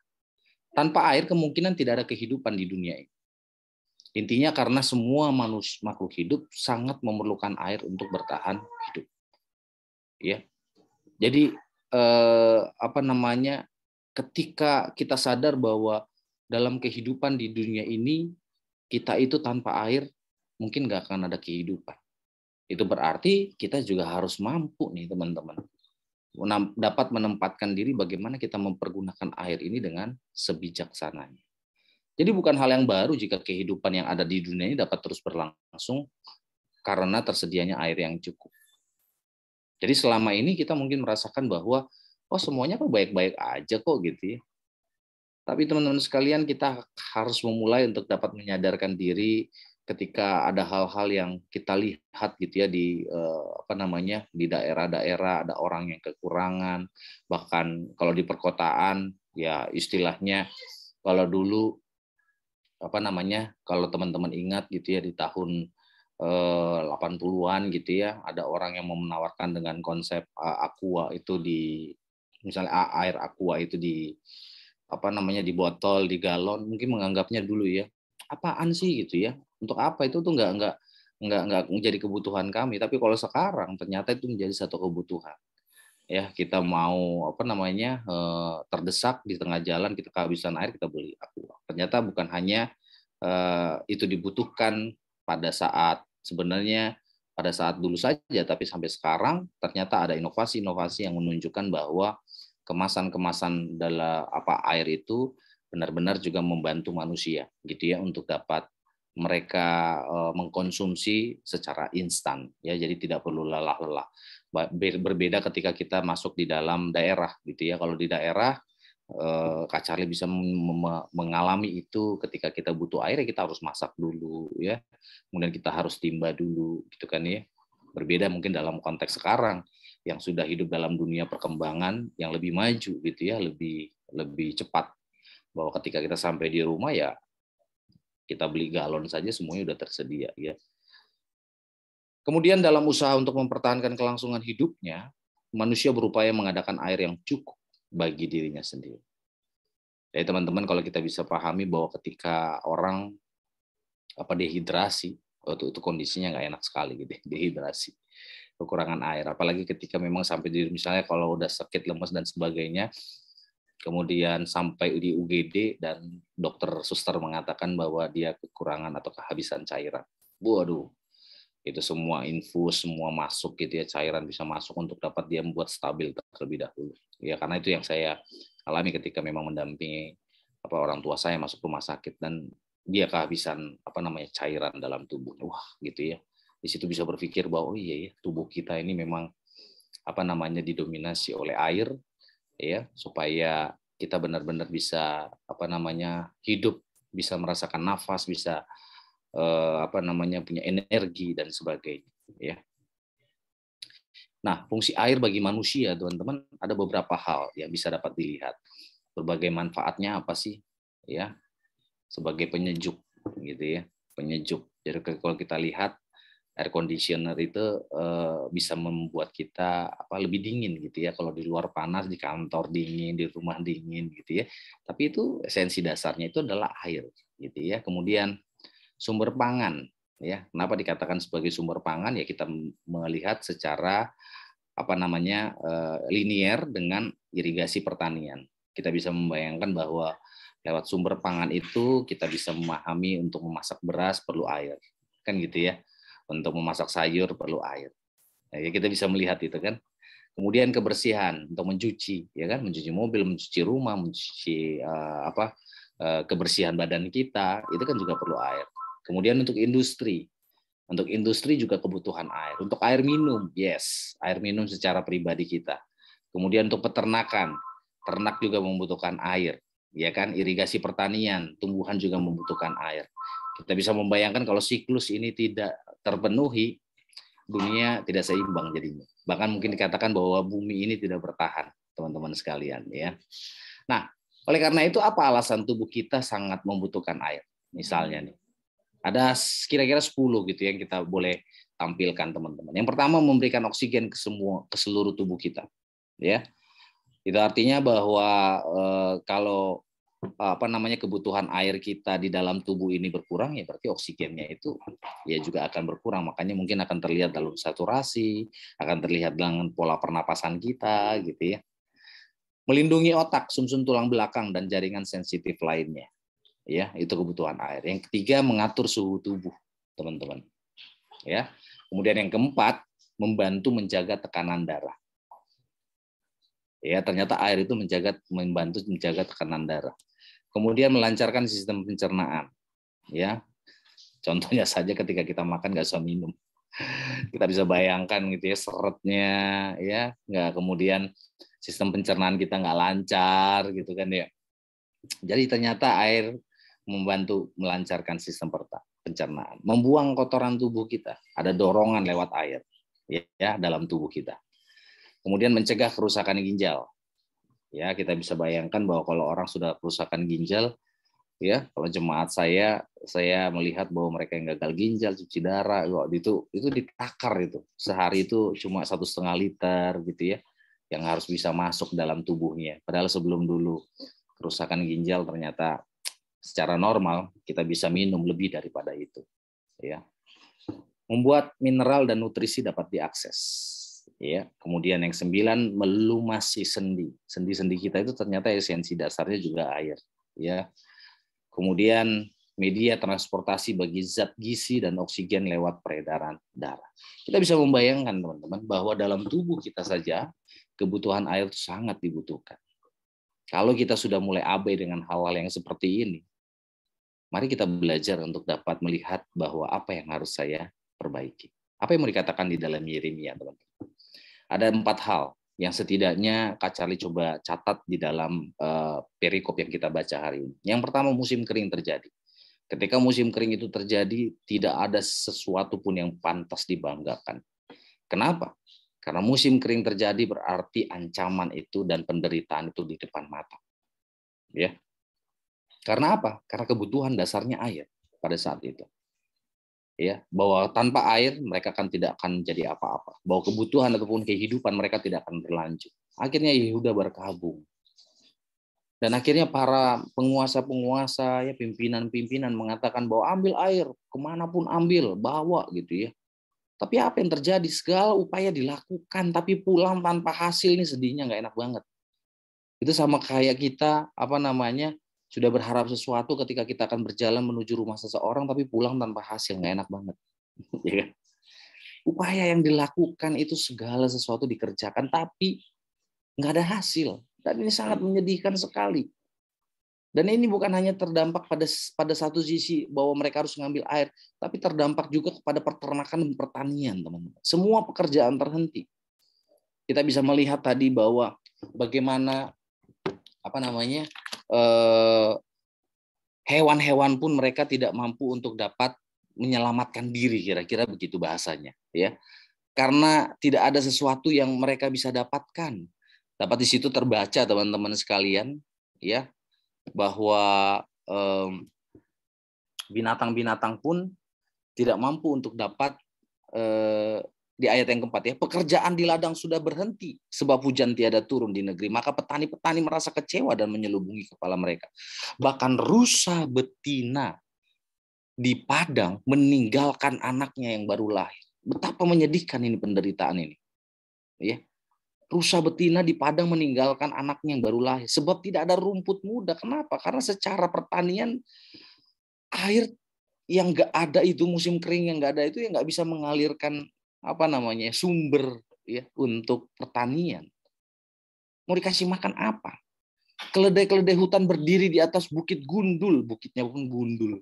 Tanpa air kemungkinan tidak ada kehidupan di dunia ini. Intinya karena semua makhluk hidup sangat memerlukan air untuk bertahan hidup. Ya. Jadi ketika kita sadar bahwa dalam kehidupan di dunia ini kita itu tanpa air mungkin nggak akan ada kehidupan. Itu berarti kita juga harus mampu nih teman-teman, dapat menempatkan diri bagaimana kita mempergunakan air ini dengan sebijaksananya. Jadi bukan hal yang baru jika kehidupan yang ada di dunia ini dapat terus berlangsung karena tersedianya air yang cukup. Jadi selama ini kita mungkin merasakan bahwa semuanya kok baik-baik aja kok gitu ya. Tapi teman-teman sekalian, kita harus memulai untuk dapat menyadarkan diri ketika ada hal-hal yang kita lihat gitu ya di di daerah-daerah ada orang yang kekurangan, bahkan kalau di perkotaan ya istilahnya kalau dulu kalau teman-teman ingat gitu ya di tahun 80-an gitu ya, ada orang yang mau menawarkan dengan konsep aqua itu misalnya air aqua itu di botol, di galon, mungkin menganggapnya dulu ya, apaan sih gitu ya, untuk apa itu tuh nggak menjadi kebutuhan kami. Tapi kalau sekarang ternyata itu menjadi satu kebutuhan. Ya, kita mau terdesak di tengah jalan, kita kehabisan air, kita beli aqua. Ternyata bukan hanya itu dibutuhkan pada saat dulu saja, tapi sampai sekarang ternyata ada inovasi-inovasi yang menunjukkan bahwa kemasan-kemasan dalam air itu benar-benar juga membantu manusia gitu ya untuk dapat mereka mengkonsumsi secara instan ya, jadi tidak perlu lelah-lelah. Berbeda ketika kita masuk di dalam daerah gitu ya. Kalau di daerah Kak Charlie bisa mengalami itu, ketika kita butuh air ya kita harus masak dulu ya, kemudian kita harus timba dulu gitu kan ya. Berbeda mungkin dalam konteks sekarang yang sudah hidup dalam dunia perkembangan yang lebih maju gitu ya, lebih cepat, bahwa ketika kita sampai di rumah ya kita beli galon saja semuanya udah tersedia ya. Kemudian dalam usaha untuk mempertahankan kelangsungan hidupnya, manusia berupaya mengadakan air yang cukup bagi dirinya sendiri. Jadi teman-teman, kalau kita bisa pahami bahwa ketika orang dehidrasi, itu kondisinya nggak enak sekali gitu, dehidrasi, kekurangan air. Apalagi ketika memang sampai di misalnya kalau udah sakit, lemas dan sebagainya, kemudian sampai di UGD dan dokter suster mengatakan bahwa dia kekurangan atau kehabisan cairan. Waduh, itu semua infus, semua masuk gitu ya, cairan bisa masuk untuk dapat dia membuat stabil terlebih dahulu. Ya, karena itu yang saya alami ketika memang mendampingi orang tua saya masuk rumah sakit dan dia kehabisan cairan dalam tubuhnya. Wah, gitu ya. Di situ bisa berpikir bahwa iya ya, tubuh kita ini memang didominasi oleh air ya, supaya kita benar-benar bisa hidup, bisa merasakan nafas, bisa punya energi dan sebagainya ya. Nah, fungsi air bagi manusia, teman-teman, ada beberapa hal yang bisa dapat dilihat. Berbagai manfaatnya apa sih? Ya, sebagai penyejuk, gitu ya, penyejuk. Jadi kalau kita lihat air conditioner itu bisa membuat kita lebih dingin, gitu ya. Kalau di luar panas, di kantor dingin, di rumah dingin, gitu ya. Tapi itu esensi dasarnya itu adalah air, gitu ya. Kemudian sumber pangan. Ya, kenapa dikatakan sebagai sumber pangan? Ya kita melihat secara linier dengan irigasi pertanian. Kita bisa membayangkan bahwa lewat sumber pangan itu kita bisa memahami untuk memasak beras perlu air, kan gitu ya. Untuk memasak sayur perlu air. Nah, ya kita bisa melihat itu kan. Kemudian kebersihan untuk mencuci, ya kan, mencuci mobil, mencuci rumah, mencuci kebersihan badan kita, itu kan juga perlu air. Kemudian untuk industri, Untuk industri juga kebutuhan air. Untuk air minum, yes, air minum secara pribadi kita. Kemudian untuk peternakan, ternak juga membutuhkan air, ya kan? Irigasi pertanian, tumbuhan juga membutuhkan air. Kita bisa membayangkan kalau siklus ini tidak terpenuhi, dunia tidak seimbang jadinya. Bahkan mungkin dikatakan bahwa bumi ini tidak bertahan, teman-teman sekalian, ya. Nah, oleh karena itu apa alasan tubuh kita sangat membutuhkan air? Misalnya nih, ada kira-kira 10 gitu yang kita boleh tampilkan, teman-teman. Yang pertama, memberikan oksigen ke seluruh tubuh kita, ya. Itu artinya bahwa kalau kebutuhan air kita di dalam tubuh ini berkurang, ya berarti oksigennya itu ya juga akan berkurang. Makanya mungkin akan terlihat dalam saturasi, akan terlihat dengan pola pernapasan kita, gitu ya. Melindungi otak, sumsum tulang belakang dan jaringan sensitif lainnya, ya itu kebutuhan air. Yang ketiga, mengatur suhu tubuh, teman-teman. Ya. Kemudian yang keempat, membantu menjaga tekanan darah. Ya, ternyata air itu membantu menjaga tekanan darah. Kemudian melancarkan sistem pencernaan. Ya, contohnya saja ketika kita makan nggak usah minum, kita bisa bayangkan gitu ya seretnya, ya nggak, kemudian sistem pencernaan kita nggak lancar gitu kan ya. Jadi ternyata air membantu melancarkan sistem pencernaan, membuang kotoran tubuh kita, ada dorongan lewat air ya dalam tubuh kita. Kemudian mencegah kerusakan ginjal. Ya, kita bisa bayangkan bahwa kalau orang sudah kerusakan ginjal, ya, kalau jemaat saya melihat bahwa mereka yang gagal ginjal, cuci darah, itu ditakar itu. Sehari itu cuma 1,5 liter gitu ya, yang harus bisa masuk dalam tubuhnya. Padahal sebelum dulu kerusakan ginjal ternyata secara normal kita bisa minum lebih daripada itu. Ya. Membuat mineral dan nutrisi dapat diakses. Ya, kemudian yang 9, melumasi sendi. Sendi-sendi kita itu ternyata esensi dasarnya juga air. Ya, kemudian media transportasi bagi zat gizi dan oksigen lewat peredaran darah. Kita bisa membayangkan, teman-teman, bahwa dalam tubuh kita saja kebutuhan air itu sangat dibutuhkan. Kalau kita sudah mulai abai dengan hal-hal yang seperti ini, mari kita belajar untuk dapat melihat bahwa apa yang harus saya perbaiki. Apa yang mau dikatakan di dalam Yeremia, teman-teman? Ada 4 hal yang setidaknya Kak Charlie coba catat di dalam perikop yang kita baca hari ini. Yang pertama, musim kering terjadi. Ketika musim kering itu terjadi, tidak ada sesuatu pun yang pantas dibanggakan. Kenapa? Karena musim kering terjadi berarti ancaman itu dan penderitaan itu di depan mata. Ya. Karena apa? Karena kebutuhan dasarnya air pada saat itu. Ya, bahwa tanpa air mereka tidak akan menjadi apa-apa. Bahwa kebutuhan ataupun kehidupan mereka tidak akan berlanjut. Akhirnya Yehuda berkabung. Dan akhirnya para penguasa-penguasa, ya pimpinan-pimpinan mengatakan bahwa ambil air, kemanapun ambil, bawa gitu ya. Tapi apa yang terjadi? Segala upaya dilakukan, tapi pulang tanpa hasil, ini sedihnya nggak enak banget. Itu sama kayak kita, sudah berharap sesuatu ketika kita akan berjalan menuju rumah seseorang, tapi pulang tanpa hasil, nggak enak banget. Ya kan? Upaya yang dilakukan itu segala sesuatu dikerjakan, tapi nggak ada hasil. Dan ini sangat menyedihkan sekali. Dan ini bukan hanya terdampak pada satu sisi bahwa mereka harus mengambil air, tapi terdampak juga kepada peternakan dan pertanian, teman-teman. Semua pekerjaan terhenti. Kita bisa melihat tadi bahwa bagaimana hewan-hewan pun mereka tidak mampu untuk dapat menyelamatkan diri, kira-kira begitu bahasanya, ya. Karena tidak ada sesuatu yang mereka bisa dapatkan. Dapat di situ terbaca, teman-teman sekalian, ya, bahwa binatang-binatang pun tidak mampu untuk dapat di ayat yang keempat, ya, pekerjaan di ladang sudah berhenti sebab hujan tiada turun di negeri, maka petani-petani merasa kecewa dan menyelubungi kepala mereka. Bahkan rusa betina di padang meninggalkan anaknya yang baru lahir. Betapa menyedihkan ini penderitaan ini. Ya. Rusa betina di padang meninggalkan anaknya yang baru lahir sebab tidak ada rumput muda. Kenapa? Karena secara pertanian air yang nggak ada itu, musim kering yang nggak ada itu, yang nggak bisa mengalirkan sumber, ya, untuk pertanian. Mau dikasih makan apa? Keledai-keledai hutan berdiri di atas bukit gundul, bukitnya pun gundul,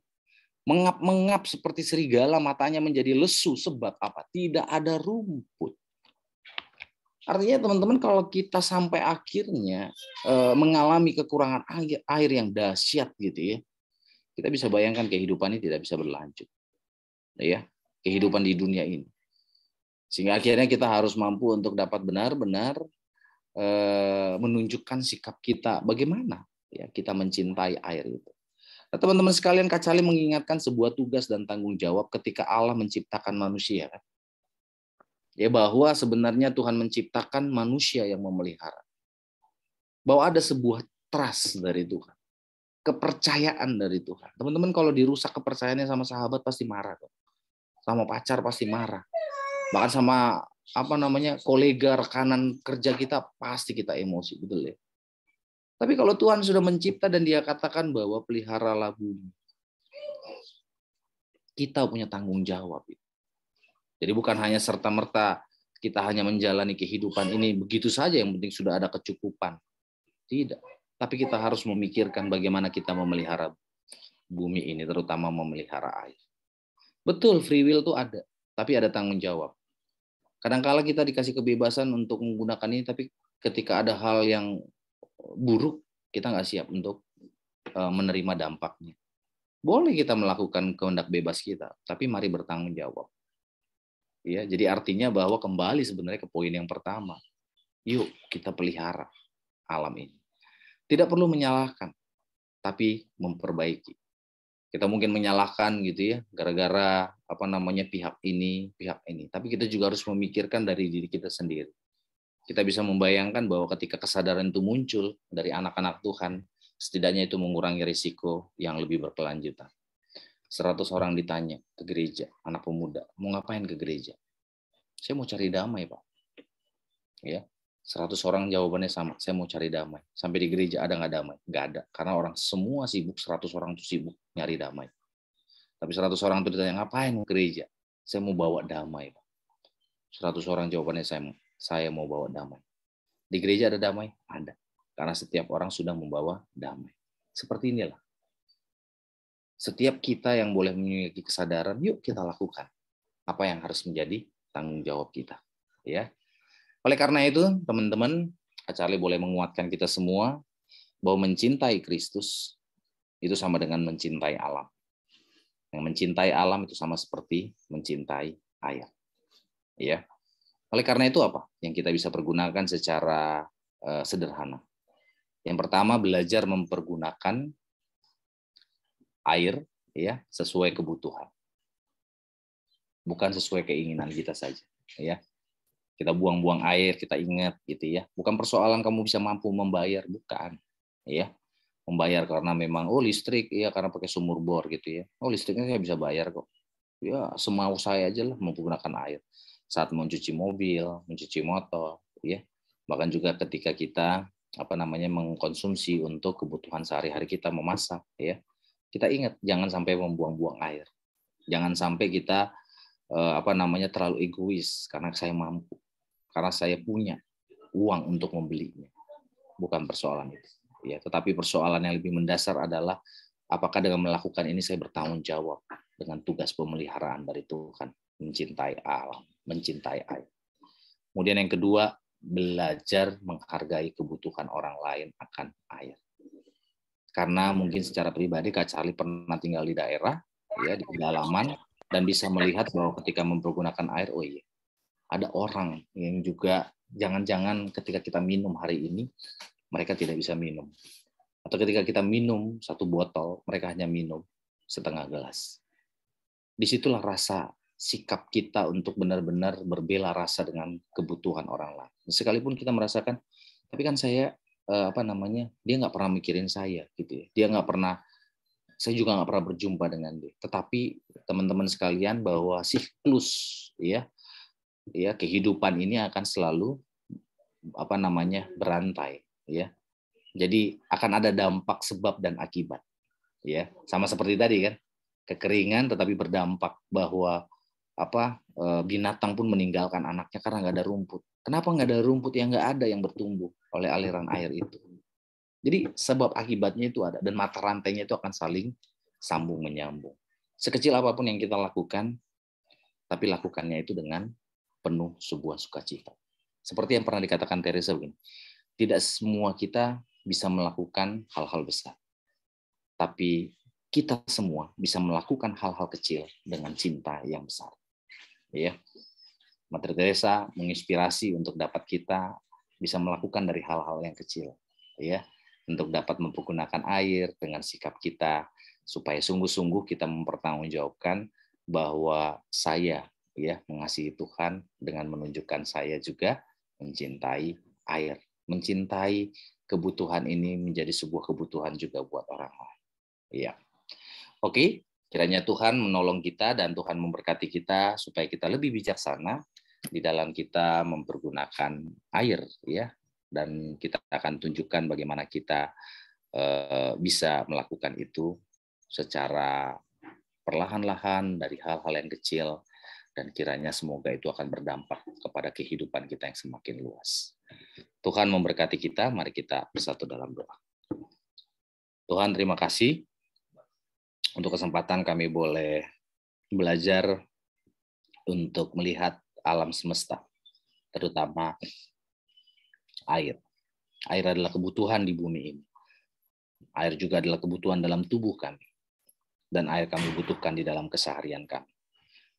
Mengap-mengap seperti serigala, matanya menjadi lesu. Sebab apa? Tidak ada rumput. Artinya teman-teman, kalau kita sampai akhirnya mengalami kekurangan air yang dahsyat gitu ya, kita bisa bayangkan kehidupan ini tidak bisa berlanjut. Ya, kehidupan di dunia ini. Sehingga akhirnya kita harus mampu untuk dapat benar-benar menunjukkan sikap kita bagaimana ya kita mencintai air itu. Nah, teman-teman sekalian, Kak Cali mengingatkan sebuah tugas dan tanggung jawab ketika Allah menciptakan manusia. Ya, bahwa sebenarnya Tuhan menciptakan manusia yang memelihara. Bahwa ada sebuah trust dari Tuhan. Kepercayaan dari Tuhan. Teman-teman, kalau dirusak kepercayaannya sama sahabat pasti marah. Sama pacar pasti marah. Bahkan sama kolega, rekanan kerja kita pasti kita emosi, betul ya. Tapi kalau Tuhan sudah mencipta dan Dia katakan bahwa peliharalah bumi, kita punya tanggung jawab. Jadi bukan hanya serta-merta kita hanya menjalani kehidupan ini begitu saja, yang penting sudah ada kecukupan. Tidak. Tapi kita harus memikirkan bagaimana kita memelihara bumi ini, terutama memelihara air. Betul, free will itu ada, tapi ada tanggung jawab. Kadang-kala kita dikasih kebebasan untuk menggunakan ini, tapi ketika ada hal yang buruk, kita nggak siap untuk menerima dampaknya. Boleh kita melakukan kehendak bebas kita, tapi mari bertanggung jawab. Ya, jadi artinya bahwa kembali sebenarnya ke poin yang pertama. Yuk kita pelihara alam ini. Tidak perlu menyalahkan, tapi memperbaiki. Kita mungkin menyalahkan gitu ya, gara-gara pihak ini, pihak ini. Tapi kita juga harus memikirkan dari diri kita sendiri. Kita bisa membayangkan bahwa ketika kesadaran itu muncul dari anak-anak Tuhan, setidaknya itu mengurangi risiko yang lebih berkelanjutan. 100 orang ditanya ke gereja, anak pemuda, mau ngapain ke gereja? Saya mau cari damai, Pak. Ya, 100 orang jawabannya sama, saya mau cari damai. Sampai di gereja ada nggak damai? Nggak ada, karena orang semua sibuk, 100 orang itu sibuk nyari damai. Tapi 100 orang itu ditanya, ngapain ke gereja? Saya mau bawa damai, Pak. 100 orang jawabannya saya mau bawa damai. Di gereja ada damai? Ada. Karena setiap orang sudah membawa damai. Seperti inilah. Setiap kita yang boleh memiliki kesadaran, yuk kita lakukan apa yang harus menjadi tanggung jawab kita. Ya. Oleh karena itu, teman-teman, Charlie boleh menguatkan kita semua bahwa mencintai Kristus itu sama dengan mencintai alam. Yang mencintai alam itu sama seperti mencintai air. Ya. Oleh karena itu apa yang kita bisa pergunakan secara sederhana? Yang pertama, belajar mempergunakan air ya sesuai kebutuhan. Bukan sesuai keinginan kita saja, ya. Kita buang-buang air, kita ingat gitu ya. Bukan persoalan kamu bisa mampu membayar, bukan. Ya. Membayar karena memang listrik ya karena pakai sumur bor gitu ya. Listriknya saya bisa bayar kok. Ya, semau saya aja lah menggunakan air. Saat mencuci mobil, mencuci motor, ya. Bahkan juga ketika kita mengkonsumsi untuk kebutuhan sehari-hari kita memasak, ya. Kita ingat jangan sampai membuang-buang air. Jangan sampai kita terlalu egois karena saya mampu. Karena saya punya uang untuk membelinya. Bukan persoalan itu, ya. Tetapi persoalan yang lebih mendasar adalah apakah dengan melakukan ini saya bertanggung jawab dengan tugas pemeliharaan dari Tuhan, mencintai alam, mencintai air. Kemudian yang kedua, belajar menghargai kebutuhan orang lain akan air. Karena mungkin secara pribadi Kak Charlie pernah tinggal di daerah, ya di pedalaman, dan bisa melihat bahwa ketika mempergunakan air, ada orang yang juga jangan-jangan ketika kita minum hari ini, mereka tidak bisa minum. Atau ketika kita minum 1 botol, mereka hanya minum setengah gelas. Disitulah rasa sikap kita untuk benar-benar berbela rasa dengan kebutuhan orang lain. Sekalipun kita merasakan, tapi kan saya dia nggak pernah mikirin saya gitu ya. Saya juga nggak pernah berjumpa dengan dia. Tetapi teman-teman sekalian bahwa siklus ya kehidupan ini akan selalu berantai ya. Jadi akan ada dampak sebab dan akibat ya. Sama seperti tadi kan, kekeringan tetapi berdampak bahwa binatang pun meninggalkan anaknya karena nggak ada rumput. Kenapa nggak ada rumput? Yang nggak ada yang bertumbuh oleh aliran air itu. Jadi sebab akibatnya itu ada dan mata rantainya itu akan saling sambung menyambung. Sekecil apapun yang kita lakukan, tapi lakukannya itu dengan penuh sebuah sukacita. Seperti yang pernah dikatakan Teresa begini, tidak semua kita bisa melakukan hal-hal besar, tapi kita semua bisa melakukan hal-hal kecil dengan cinta yang besar. Ya, Mother Teresa menginspirasi untuk dapat kita bisa melakukan dari hal-hal yang kecil, ya, untuk dapat mempergunakan air dengan sikap kita, supaya sungguh-sungguh kita mempertanggungjawabkan bahwa saya, ya, mengasihi Tuhan dengan menunjukkan saya juga mencintai air, mencintai kebutuhan ini menjadi sebuah kebutuhan juga buat orang lain. Ya, oke. Kiranya Tuhan menolong kita dan Tuhan memberkati kita supaya kita lebih bijaksana di dalam kita mempergunakan air, ya. Dan kita akan tunjukkan bagaimana kita bisa melakukan itu secara perlahan-lahan dari hal-hal yang kecil, dan kiranya semoga itu akan berdampak kepada kehidupan kita yang semakin luas. Tuhan memberkati kita, mari kita bersatu dalam doa. Tuhan, terima kasih untuk kesempatan kami boleh belajar untuk melihat alam semesta, terutama air. Air adalah kebutuhan di bumi ini. Air juga adalah kebutuhan dalam tubuh kami. Dan air kami butuhkan di dalam keseharian kami.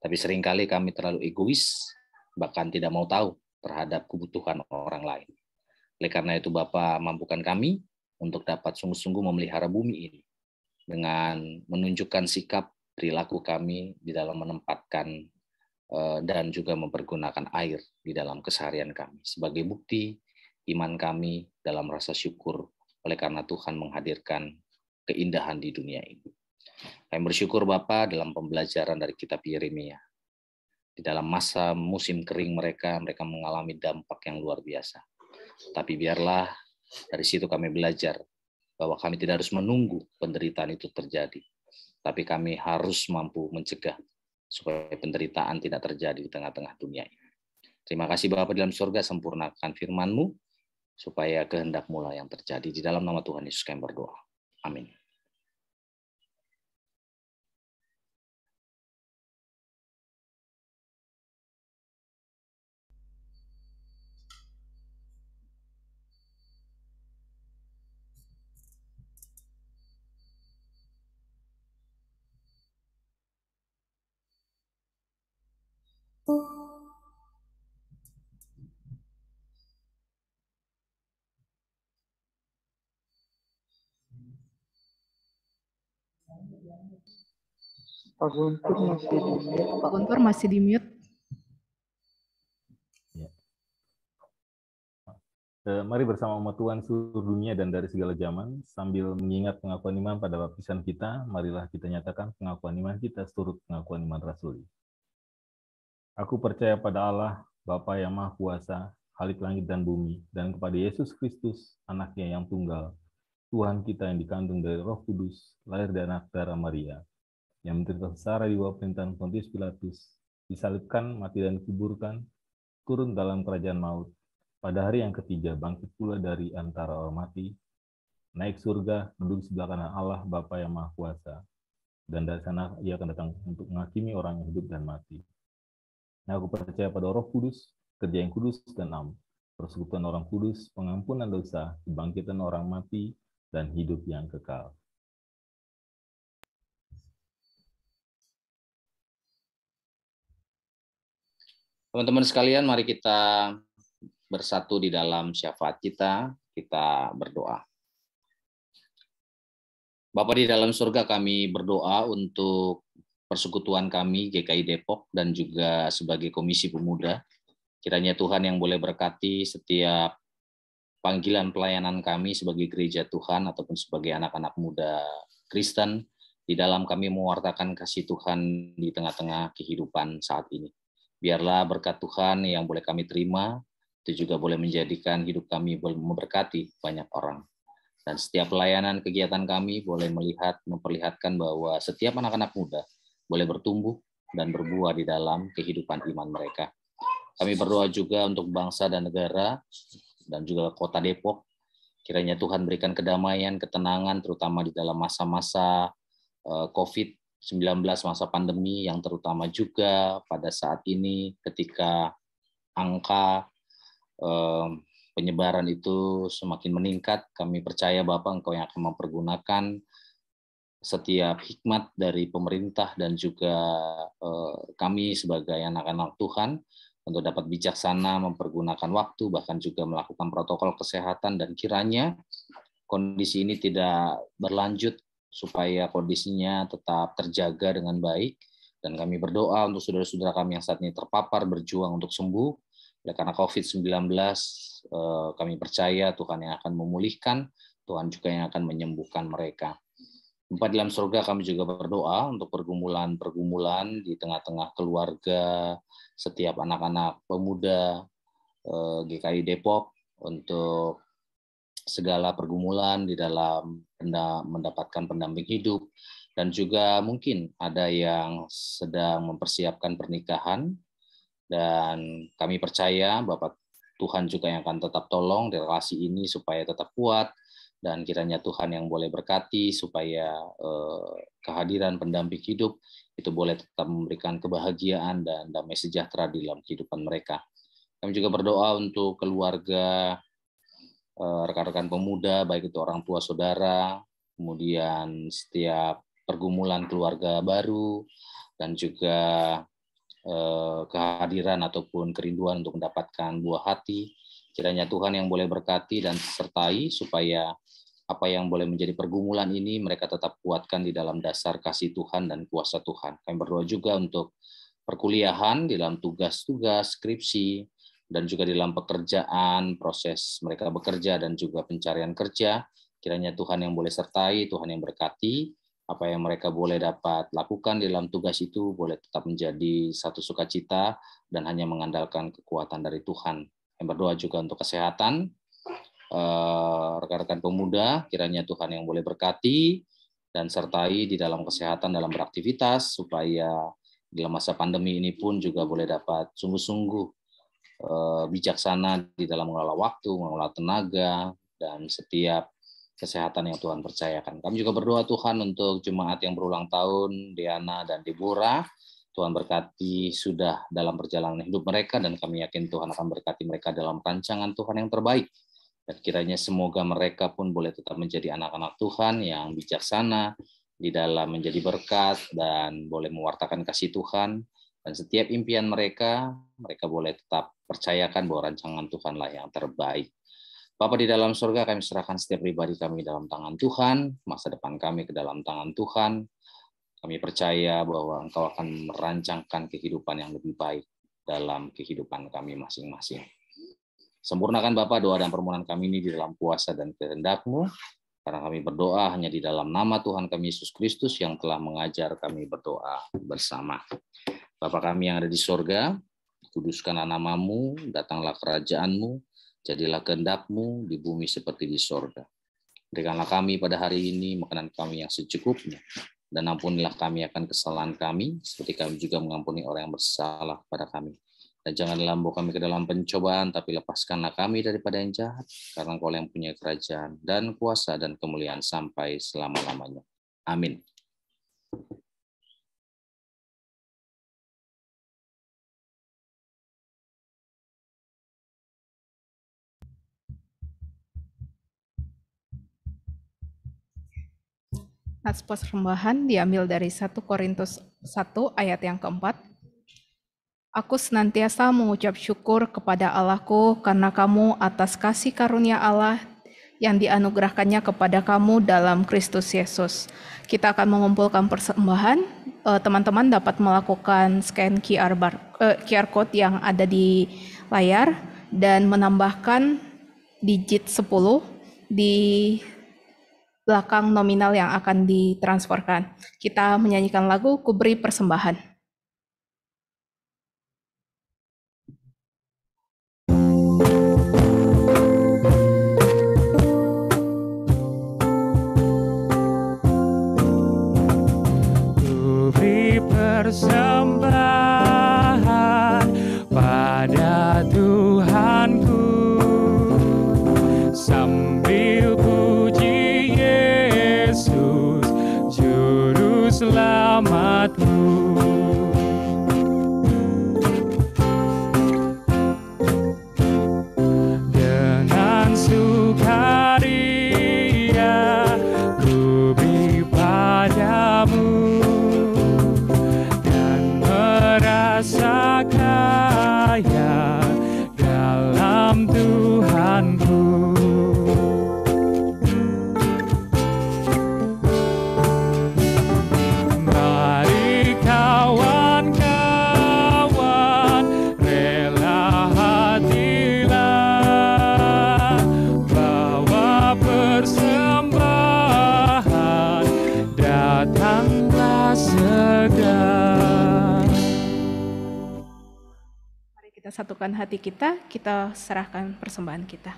Tapi seringkali kami terlalu egois, bahkan tidak mau tahu terhadap kebutuhan orang lain. Oleh karena itu, Bapa, mampukan kami untuk dapat sungguh-sungguh memelihara bumi ini dengan menunjukkan sikap perilaku kami di dalam menempatkan dan juga mempergunakan air di dalam keseharian kami sebagai bukti iman kami dalam rasa syukur oleh karena Tuhan menghadirkan keindahan di dunia ini. Kami bersyukur Bapa dalam pembelajaran dari kitab Yeremia. Di dalam masa musim kering mereka mengalami dampak yang luar biasa. Tapi biarlah dari situ kami belajar bahwa kami tidak harus menunggu penderitaan itu terjadi. Tapi kami harus mampu mencegah supaya penderitaan tidak terjadi di tengah-tengah dunia ini. Terima kasih Bapa di dalam surga, sempurnakan firman-Mu supaya kehendak-Mu lah yang terjadi. Di dalam nama Tuhan Yesus kami berdoa. Amin. Pak Guntur masih di mute, Pak. Pak Guntur masih di mute. Mari bersama umat Tuhan seluruh dunia dan dari segala zaman, sambil mengingat pengakuan iman pada baptisan kita, marilah kita nyatakan pengakuan iman kita seturut pengakuan iman rasuli. Aku percaya pada Allah, Bapa yang Maha Kuasa, Khalik langit dan bumi, dan kepada Yesus Kristus, anaknya yang tunggal, Tuhan kita yang dikandung dari Roh Kudus, lahir dari anak darah Maria, yang menderita sengsara di bawah pemerintahan Pontius Pilatus, disalibkan, mati dan dikuburkan, turun dalam kerajaan maut, pada hari yang ketiga bangkit pula dari antara orang mati, naik surga, duduk sebelah kanan Allah Bapa yang Maha Kuasa, dan dari sana ia akan datang untuk menghakimi orang yang hidup dan mati. Nah, aku percaya pada Roh Kudus, kerja yang kudus dan am, persekutuan orang kudus, pengampunan dosa, kebangkitan orang mati, dan hidup yang kekal. Teman-teman sekalian, mari kita bersatu di dalam syafaat kita berdoa. Bapa di dalam surga, kami berdoa untuk persekutuan kami GKI Depok dan juga sebagai Komisi Pemuda. Kiranya Tuhan yang boleh berkati setiap panggilan pelayanan kami sebagai gereja Tuhan ataupun sebagai anak-anak muda Kristen di dalam kami mewartakan kasih Tuhan di tengah-tengah kehidupan saat ini. Biarlah berkat Tuhan yang boleh kami terima itu juga boleh menjadikan hidup kami boleh memberkati banyak orang. Dan setiap pelayanan kegiatan kami boleh memperlihatkan bahwa setiap anak-anak muda boleh bertumbuh dan berbuah di dalam kehidupan iman mereka. Kami berdoa juga untuk bangsa dan negara dan juga kota Depok. Kiranya Tuhan berikan kedamaian, ketenangan, terutama di dalam masa-masa COVID masa pandemi yang terutama juga pada saat ini ketika angka penyebaran itu semakin meningkat. Kami percaya Bapak Engkau yang akan mempergunakan setiap hikmat dari pemerintah dan juga kami sebagai anak-anak Tuhan untuk dapat bijaksana mempergunakan waktu, bahkan juga melakukan protokol kesehatan, dan kiranya kondisi ini tidak berlanjut supaya kondisinya tetap terjaga dengan baik. Dan kami berdoa untuk saudara-saudara kami yang saat ini terpapar, berjuang untuk sembuh oleh karena COVID-19. Kami percaya Tuhan yang akan memulihkan, Tuhan juga yang akan menyembuhkan mereka. Bapa di dalam surga, kami juga berdoa untuk pergumulan-pergumulan di tengah-tengah keluarga, setiap anak-anak pemuda GKI Depok, untuk segala pergumulan di dalam mendapatkan pendamping hidup, dan juga mungkin ada yang sedang mempersiapkan pernikahan, dan kami percaya Bapak Tuhan juga yang akan tetap tolong di relasi ini supaya tetap kuat. Dan kiranya Tuhan yang boleh berkati supaya kehadiran pendamping hidup itu boleh tetap memberikan kebahagiaan dan damai sejahtera di dalam kehidupan mereka. Kami juga berdoa untuk keluarga, rekan-rekan pemuda, baik itu orang tua saudara, kemudian setiap pergumulan keluarga baru, dan juga kehadiran ataupun kerinduan untuk mendapatkan buah hati. Kiranya Tuhan yang boleh berkati dan sertai supaya apa yang boleh menjadi pergumulan ini mereka tetap kuatkan di dalam dasar kasih Tuhan dan kuasa Tuhan. Kami berdoa juga untuk perkuliahan, di dalam tugas-tugas, skripsi, dan juga di dalam pekerjaan, proses mereka bekerja dan juga pencarian kerja. Kiranya Tuhan yang boleh sertai, Tuhan yang berkati, apa yang mereka boleh dapat lakukan di dalam tugas itu boleh tetap menjadi satu sukacita dan hanya mengandalkan kekuatan dari Tuhan. Yang berdoa juga untuk kesehatan, rekan-rekan pemuda, kiranya Tuhan yang boleh berkati dan sertai di dalam kesehatan dalam beraktivitas, supaya dalam masa pandemi ini pun juga boleh dapat sungguh-sungguh bijaksana di dalam mengelola waktu, mengelola tenaga, dan setiap kesehatan yang Tuhan percayakan. Kami juga berdoa Tuhan untuk jemaat yang berulang tahun, Diana dan Deborah. Tuhan berkati sudah dalam perjalanan hidup mereka, dan kami yakin Tuhan akan berkati mereka dalam rancangan Tuhan yang terbaik. Dan kiranya semoga mereka pun boleh tetap menjadi anak-anak Tuhan yang bijaksana di dalam menjadi berkat dan boleh mewartakan kasih Tuhan. Dan setiap impian mereka boleh tetap percayakan bahwa rancangan Tuhanlah yang terbaik. Bapa di dalam surga, kami serahkan setiap pribadi kami dalam tangan Tuhan, masa depan kami ke dalam tangan Tuhan. Kami percaya bahwa Engkau akan merancangkan kehidupan yang lebih baik dalam kehidupan kami masing-masing. Sempurnakan Bapa doa dan permohonan kami ini di dalam kuasa dan kehendak-Mu, karena kami berdoa hanya di dalam nama Tuhan kami Yesus Kristus yang telah mengajar kami berdoa bersama. Bapa kami yang ada di sorga, kuduskanlah nama-Mu, datanglah kerajaan-Mu, jadilah kehendak-Mu di bumi seperti di sorga. Berikanlah kami pada hari ini makanan kami yang secukupnya, dan ampunilah kami akan kesalahan kami, seperti kami juga mengampuni orang yang bersalah kepada kami. Dan janganlah membawa kami ke dalam pencobaan, tapi lepaskanlah kami daripada yang jahat, karena Engkau yang punya kerajaan dan kuasa dan kemuliaan sampai selama-lamanya. Amin. Nats persembahan diambil dari 1 Korintus 1 ayat yang keempat. Aku senantiasa mengucap syukur kepada Allahku karena kamu atas kasih karunia Allah yang dianugerahkannya kepada kamu dalam Kristus Yesus. Kita akan mengumpulkan persembahan. Teman-teman dapat melakukan scan QR code yang ada di layar dan menambahkan digit 10 di belakang nominal yang akan ditransferkan. Kita menyanyikan lagu Kuberi Persembahan. Persembahan pada Tuhanku sambil puji Yesus juru selamatmu. Dengan sukaria ku beri padamu dan merasa kaya dalam Tuhanku. Mari kawan-kawan, rela hatilah, bawa persembahan, datanglah segera. Mari kita satukan hati kita serahkan persembahan kita.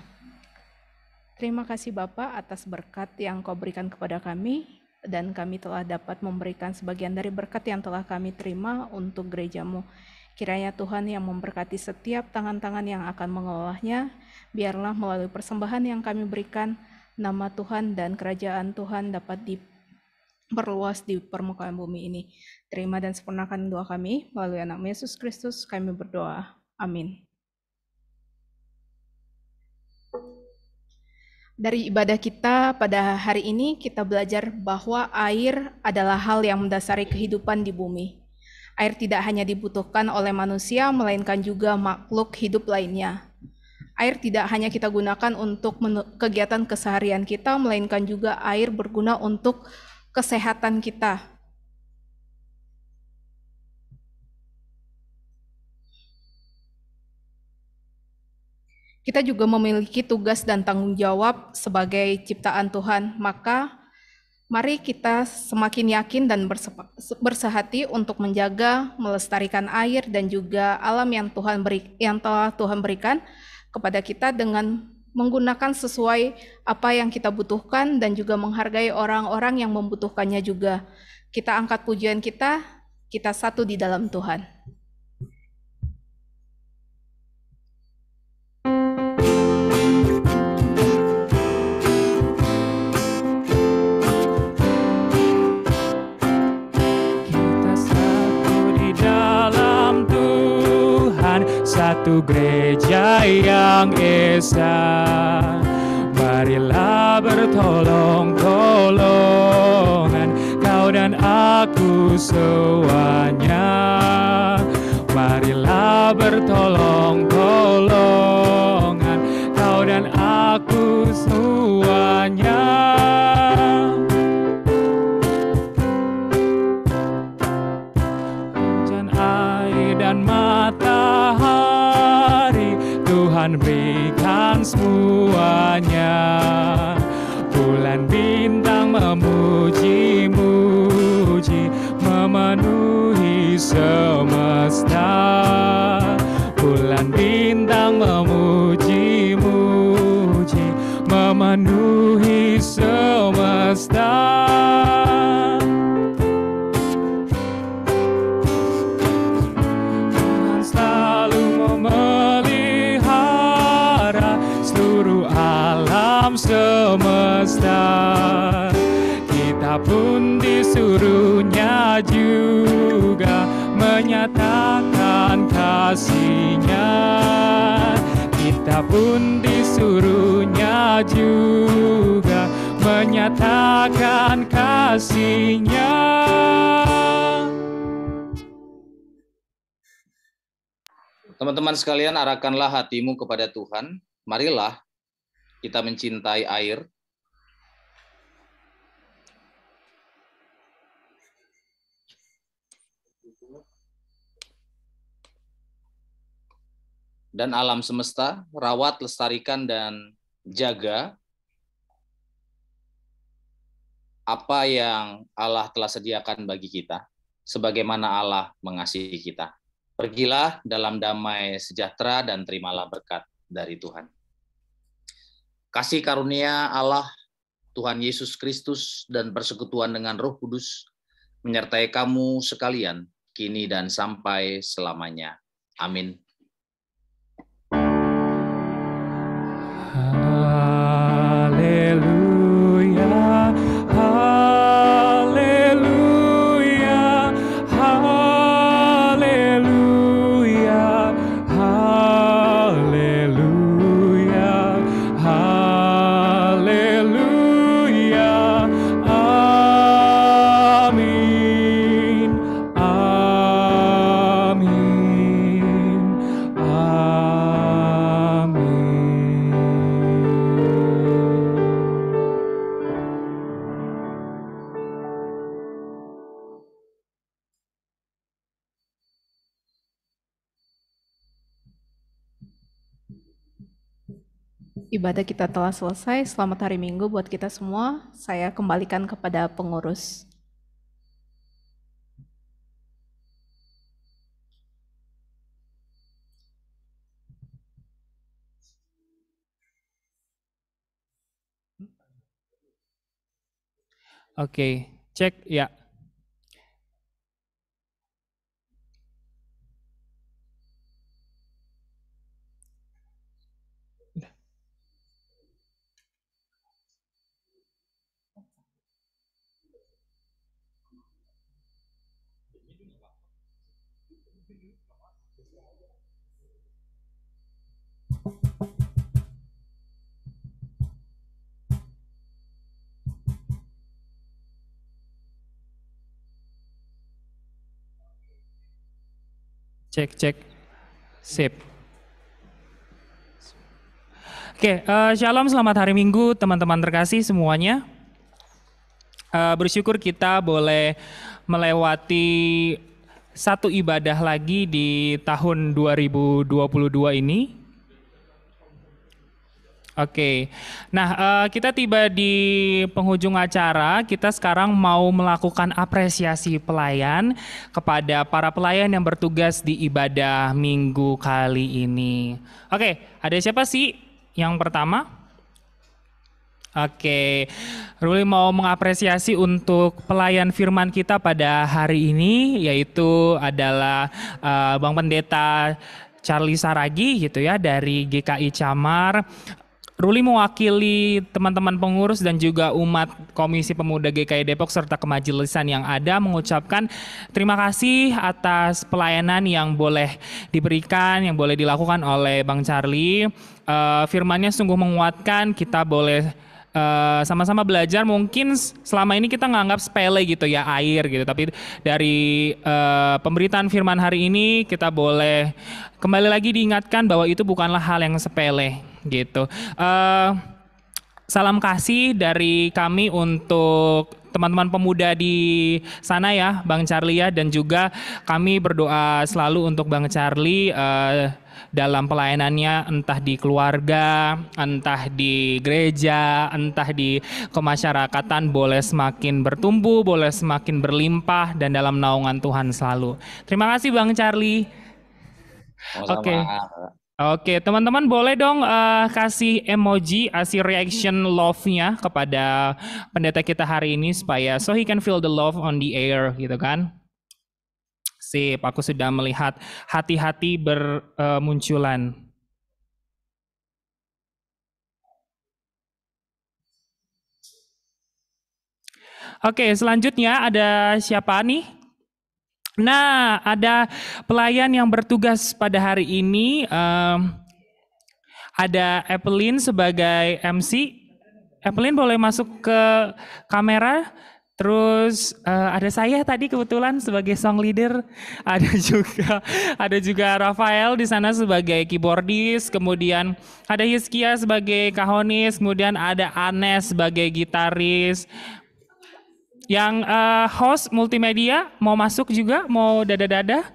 Terima kasih Bapa atas berkat yang Kau berikan kepada kami, dan kami telah dapat memberikan sebagian dari berkat yang telah kami terima untuk gereja-Mu. Kiranya Tuhan yang memberkati setiap tangan-tangan yang akan mengelolanya, biarlah melalui persembahan yang kami berikan, nama Tuhan dan kerajaan Tuhan dapat diperluas di permukaan bumi ini. Terima dan sempurnakan doa kami, melalui anak Yesus Kristus kami berdoa. Amin. Dari ibadah kita pada hari ini, kita belajar bahwa air adalah hal yang mendasari kehidupan di bumi. Air tidak hanya dibutuhkan oleh manusia, melainkan juga makhluk hidup lainnya. Air tidak hanya kita gunakan untuk kegiatan keseharian kita, melainkan juga air berguna untuk kesehatan kita. Kita juga memiliki tugas dan tanggung jawab sebagai ciptaan Tuhan, maka mari kita semakin yakin dan bersehati untuk menjaga, melestarikan air dan juga alam yang telah Tuhan berikan kepada kita dengan menggunakan sesuai apa yang kita butuhkan dan juga menghargai orang-orang yang membutuhkannya juga. Kita angkat pujian kita satu di dalam Tuhan. Satu gereja yang esa, marilah bertolong-tolongan, kau dan aku semuanya. Marilah bertolong-tolongan, kau dan aku semuanya. Hujan, air, dan matahari Tuhan berikan semuanya. Bulan bintang memuji-muji, memenuhi semesta. Bulan bintang memuji-muji, memenuhi semesta. Tuhan selalu memelihara seluruh alam semesta. Kita pun disuruhnya juga menyatakan kasih-Nya. Kita pun disuruhnya juga menyatakan kasih-Nya. Teman-teman sekalian, arahkanlah hatimu kepada Tuhan. Marilah kita mencintai air. Dan alam semesta, rawat, lestarikan, dan jaga apa yang Allah telah sediakan bagi kita, sebagaimana Allah mengasihi kita. Pergilah dalam damai sejahtera dan terimalah berkat dari Tuhan. Kasih karunia Allah, Tuhan Yesus Kristus, dan persekutuan dengan Roh Kudus menyertai kamu sekalian, kini dan sampai selamanya. Amin. Haleluya, haleluya. ibadah kita telah selesai. Selamat hari Minggu buat kita semua. Saya kembalikan kepada pengurus. Oke, cek ya. Cek. Sip. Oke, shalom, selamat hari Minggu teman-teman terkasih semuanya. Bersyukur kita boleh melewati satu ibadah lagi di tahun 2022 ini. Oke, nah kita tiba di penghujung acara. Kita sekarang mau melakukan apresiasi pelayan kepada para pelayan yang bertugas di ibadah minggu kali ini. Oke, ada siapa sih yang pertama? Oke, Ruli mau mengapresiasi untuk pelayan firman kita pada hari ini, yaitu adalah Bang Pendeta Charlie Saragi gitu ya dari GKI Camar. Ruli mewakili teman-teman pengurus dan juga umat Komisi Pemuda GKI Depok serta kemajelisan yang ada mengucapkan terima kasih atas pelayanan yang boleh diberikan, yang boleh dilakukan oleh Bang Charlie. Firmannya sungguh menguatkan, kita boleh sama-sama belajar. Mungkin selama ini kita nganggap sepele gitu ya, air gitu, tapi dari pemberitaan firman hari ini kita boleh kembali lagi diingatkan bahwa itu bukanlah hal yang sepele gitu. Salam kasih dari kami untuk teman-teman pemuda di sana ya, Bang Charlie ya, dan juga kami berdoa selalu untuk Bang Charlie dalam pelayanannya, entah di keluarga, entah di gereja, entah di kemasyarakatan, boleh semakin bertumbuh, boleh semakin berlimpah, dan dalam naungan Tuhan selalu. Terima kasih Bang Charlie. Oke, teman-teman boleh dong kasih emoji, kasih reaction love-nya kepada pendeta kita hari ini supaya so he can feel the love on the air gitu kan. Sip, aku sudah melihat hati-hati bermunculan. Oke, selanjutnya ada siapa nih? Nah, ada pelayan yang bertugas pada hari ini. Ada Evelyn sebagai MC. Evelyn boleh masuk ke kamera. Terus ada saya tadi kebetulan sebagai song leader. Ada juga Rafael di sana sebagai keyboardis. Kemudian ada Hizkia sebagai kahonis. Kemudian ada Anes sebagai gitaris. Yang host multimedia mau masuk juga, mau dada-dada?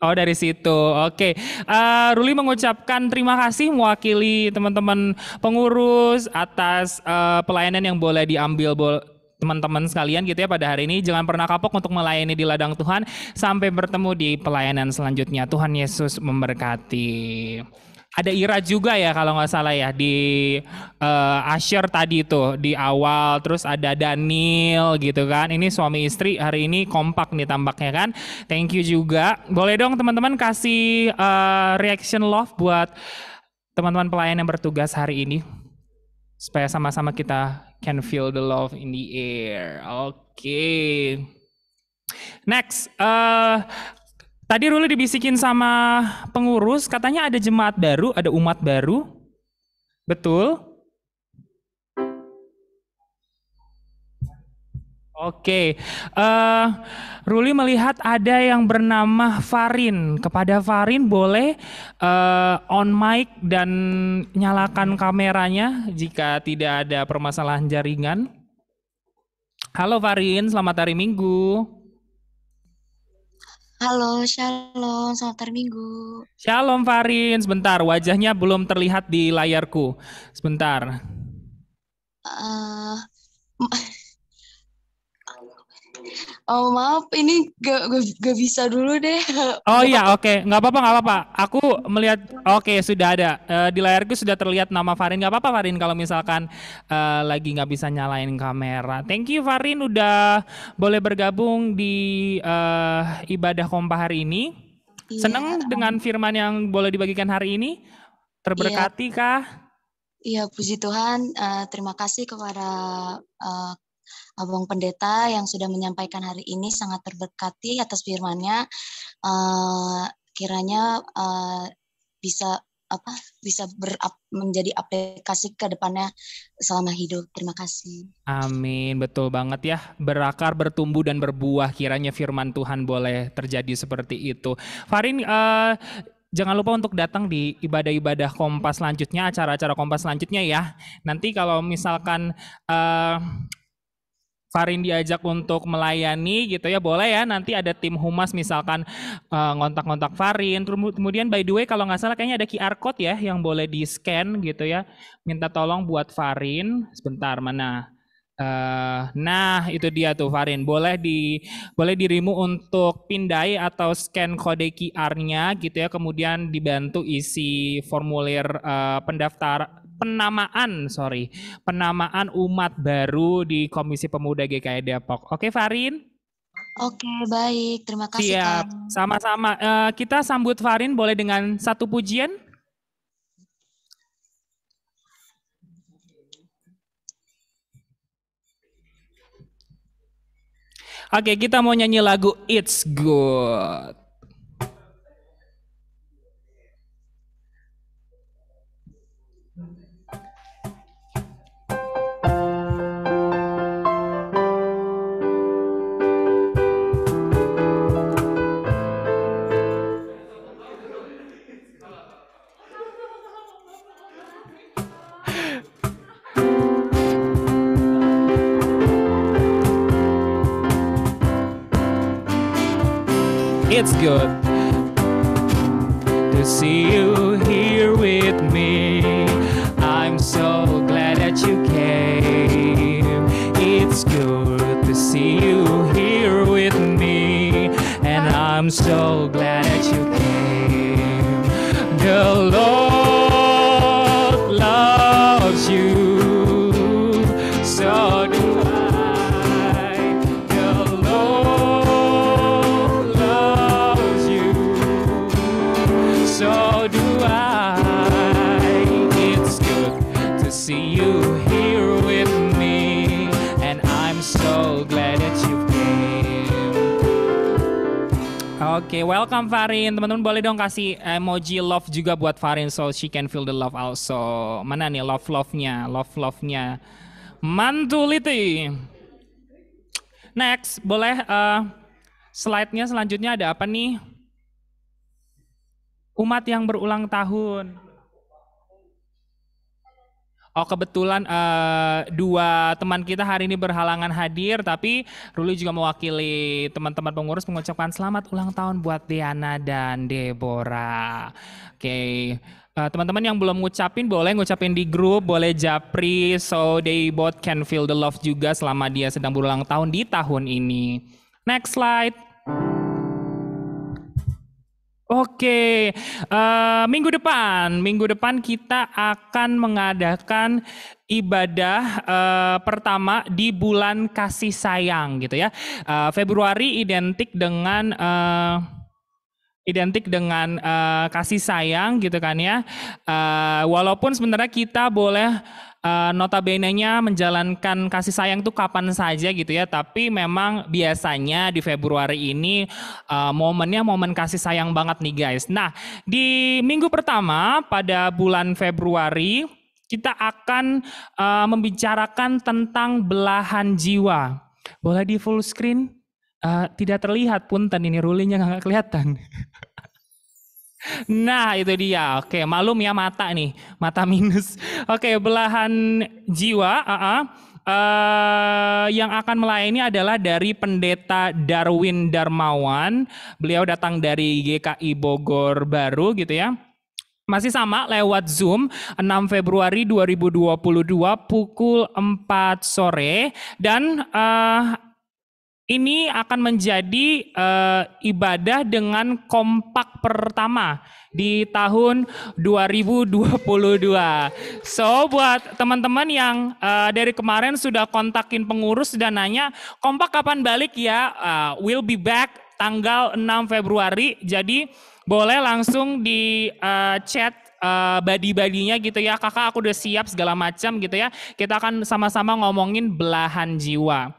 Oh dari situ, oke. Ruli mengucapkan terima kasih mewakili teman-teman pengurus atas pelayanan yang boleh diambil teman-teman sekalian gitu ya pada hari ini. Jangan pernah kapok untuk melayani di ladang Tuhan. Sampai bertemu di pelayanan selanjutnya. Tuhan Yesus memberkati. Ada Ira juga ya kalau nggak salah ya di Asher tadi tuh di awal, terus ada Daniel gitu kan. Ini suami istri hari ini kompak nih tampaknya kan. Thank you juga. Boleh dong teman-teman kasih reaction love buat teman-teman pelayan yang bertugas hari ini supaya sama-sama kita can feel the love in the air. Oke. Next. Tadi Ruli dibisikin sama pengurus, katanya ada jemaat baru, ada umat baru. Betul? Oke. Ruli melihat ada yang bernama Farin. Kepada Farin boleh on mic dan nyalakan kameranya jika tidak ada permasalahan jaringan. Halo Farin, selamat hari Minggu. Halo, shalom, selamat hari Minggu. Shalom Farin, sebentar wajahnya belum terlihat di layarku. Sebentar. Eh, oh maaf, ini gak bisa dulu deh. Oh iya, oke, nggak apa-apa. Aku melihat, oke sudah ada di layarku sudah terlihat nama Farin. Nggak apa-apa Farin kalau misalkan lagi nggak bisa nyalain kamera. Thank you Farin udah boleh bergabung di ibadah kompa hari ini. Seneng dengan firman yang boleh dibagikan hari ini. Terberkati kah? Iya, puji Tuhan. Terima kasih kepada Abang Pendeta yang sudah menyampaikan hari ini, sangat terberkati atas firman-Nya. Kiranya bisa menjadi aplikasi ke depannya selama hidup. Terima kasih. Amin, betul banget ya. Berakar, bertumbuh dan berbuah. Kiranya firman Tuhan boleh terjadi seperti itu. Farin, jangan lupa untuk datang di ibadah-ibadah Kompas selanjutnya, acara-acara Kompas selanjutnya ya. Nanti kalau misalkan Farin diajak untuk melayani gitu ya, boleh ya, nanti ada tim humas misalkan ngontak-ngontak Farin. Kemudian by the way kalau nggak salah kayaknya ada QR code ya yang boleh di scan gitu ya. Minta tolong buat Farin, sebentar mana? Nah itu dia tuh Farin, boleh dirimu untuk pindai atau scan kode QR-nya gitu ya, kemudian dibantu isi formulir penamaan umat baru di Komisi Pemuda GKI Depok. Oke Farin? Oke, baik. Terima kasih Siap, Kak. sama-sama. Kita sambut Farin boleh dengan satu pujian? Oke, kita mau nyanyi lagu It's Good. It's good to see you here with me. I'm so glad that you came. It's good to see you here with me, and I'm so glad that you came. The Lord loves you, so do I. The Lord loves you, so do I. It's good to see you here with me, and I'm so glad that you came. Oke, welcome Farin. Teman-teman boleh dong kasih emoji love juga buat Farin so she can feel the love also. Mana nih love-nya? Love-nya. Mantuliti. Next, boleh slide-nya selanjutnya ada apa nih? Umat yang berulang tahun. Oh kebetulan dua teman kita hari ini berhalangan hadir, tapi Ruli juga mewakili teman-teman pengurus mengucapkan selamat ulang tahun buat Diana dan Deborah. Oke, teman-teman yang belum ngucapin boleh ngucapin di grup, boleh japri so they both can feel the love juga selama dia sedang berulang tahun di tahun ini. Next slide. Oke, minggu depan kita akan mengadakan ibadah pertama di bulan kasih sayang gitu ya. Februari identik dengan kasih sayang gitu kan ya. Walaupun sebenarnya kita boleh notabene-nya menjalankan kasih sayang tuh kapan saja gitu ya, tapi memang biasanya di Februari ini momennya momen kasih sayang banget nih guys. Nah, di minggu pertama pada bulan Februari kita akan membicarakan tentang belahan jiwa. Boleh di full screen? Tidak terlihat punten ini rulinya nggak kelihatan. Nah itu dia, oke malum ya mata nih, mata minus. Oke belahan jiwa, yang akan melayani adalah dari Pendeta Darwin Darmawan. Beliau datang dari GKI Bogor Baru gitu ya. Masih sama lewat Zoom 6 Februari 2022 pukul 4 sore. Dan ini akan menjadi ibadah dengan kompak pertama di tahun 2022. So buat teman-teman yang dari kemarin sudah kontakin pengurus dan nanya kompak kapan balik ya, we'll be back tanggal 6 Februari. Jadi boleh langsung di chat badi-badinya gitu ya, kakak aku udah siap segala macam gitu ya. Kita akan sama-sama ngomongin belahan jiwa.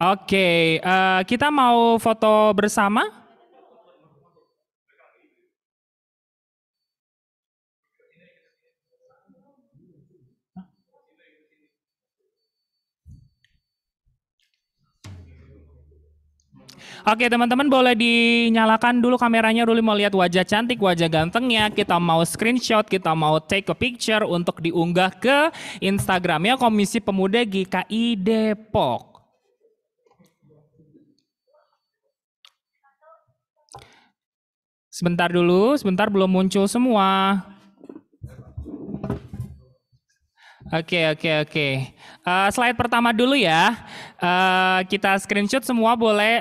Oke, kita mau foto bersama. Oke teman-teman, boleh dinyalakan dulu kameranya. Ruli mau lihat wajah cantik, wajah gantengnya. Kita mau screenshot, kita mau take a picture untuk diunggah ke Instagramnya Komisi Pemuda GKI Depok. Sebentar dulu, sebentar belum muncul semua. Oke. Slide pertama dulu ya. Kita screenshot semua, boleh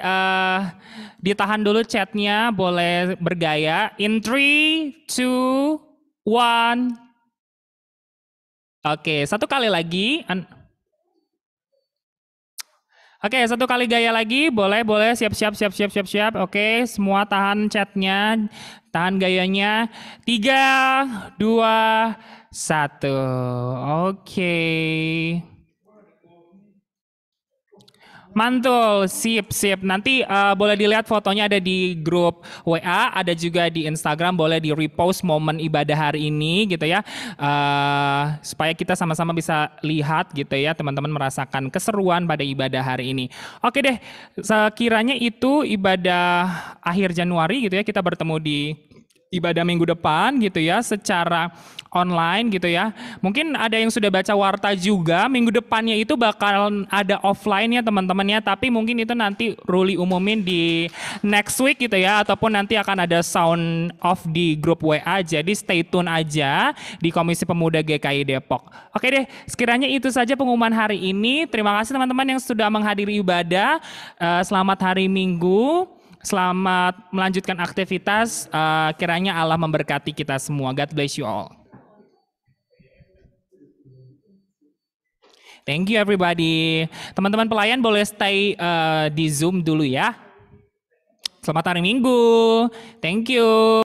ditahan dulu chatnya, boleh bergaya. In 3, 2, 1. Oke, satu kali lagi. Oke, satu kali gaya lagi, boleh, siap. Oke, semua tahan chatnya, tahan gayanya. 3, 2, 1. Oke. Mantul, sip. Nanti boleh dilihat fotonya ada di grup WA, ada juga di Instagram, boleh di repost momen ibadah hari ini gitu ya. Supaya kita sama-sama bisa lihat gitu ya, teman-teman merasakan keseruan pada ibadah hari ini. Oke deh, sekiranya itu ibadah akhir Januari gitu ya, kita bertemu di ibadah minggu depan gitu ya, secara online gitu ya. Mungkin ada yang sudah baca warta juga, minggu depannya itu bakal ada offline ya teman-teman ya, tapi mungkin itu nanti Ruli umumin di next week gitu ya, ataupun nanti akan ada sound off di grup WA, jadi stay tune aja di Komisi Pemuda GKI Depok. Oke deh, sekiranya itu saja pengumuman hari ini. Terima kasih teman-teman yang sudah menghadiri ibadah. Selamat hari Minggu. Selamat melanjutkan aktivitas. Kiranya Allah memberkati kita semua. God bless you all. Thank you everybody. Teman-teman pelayan boleh stay di Zoom dulu ya. Selamat hari Minggu. Thank you.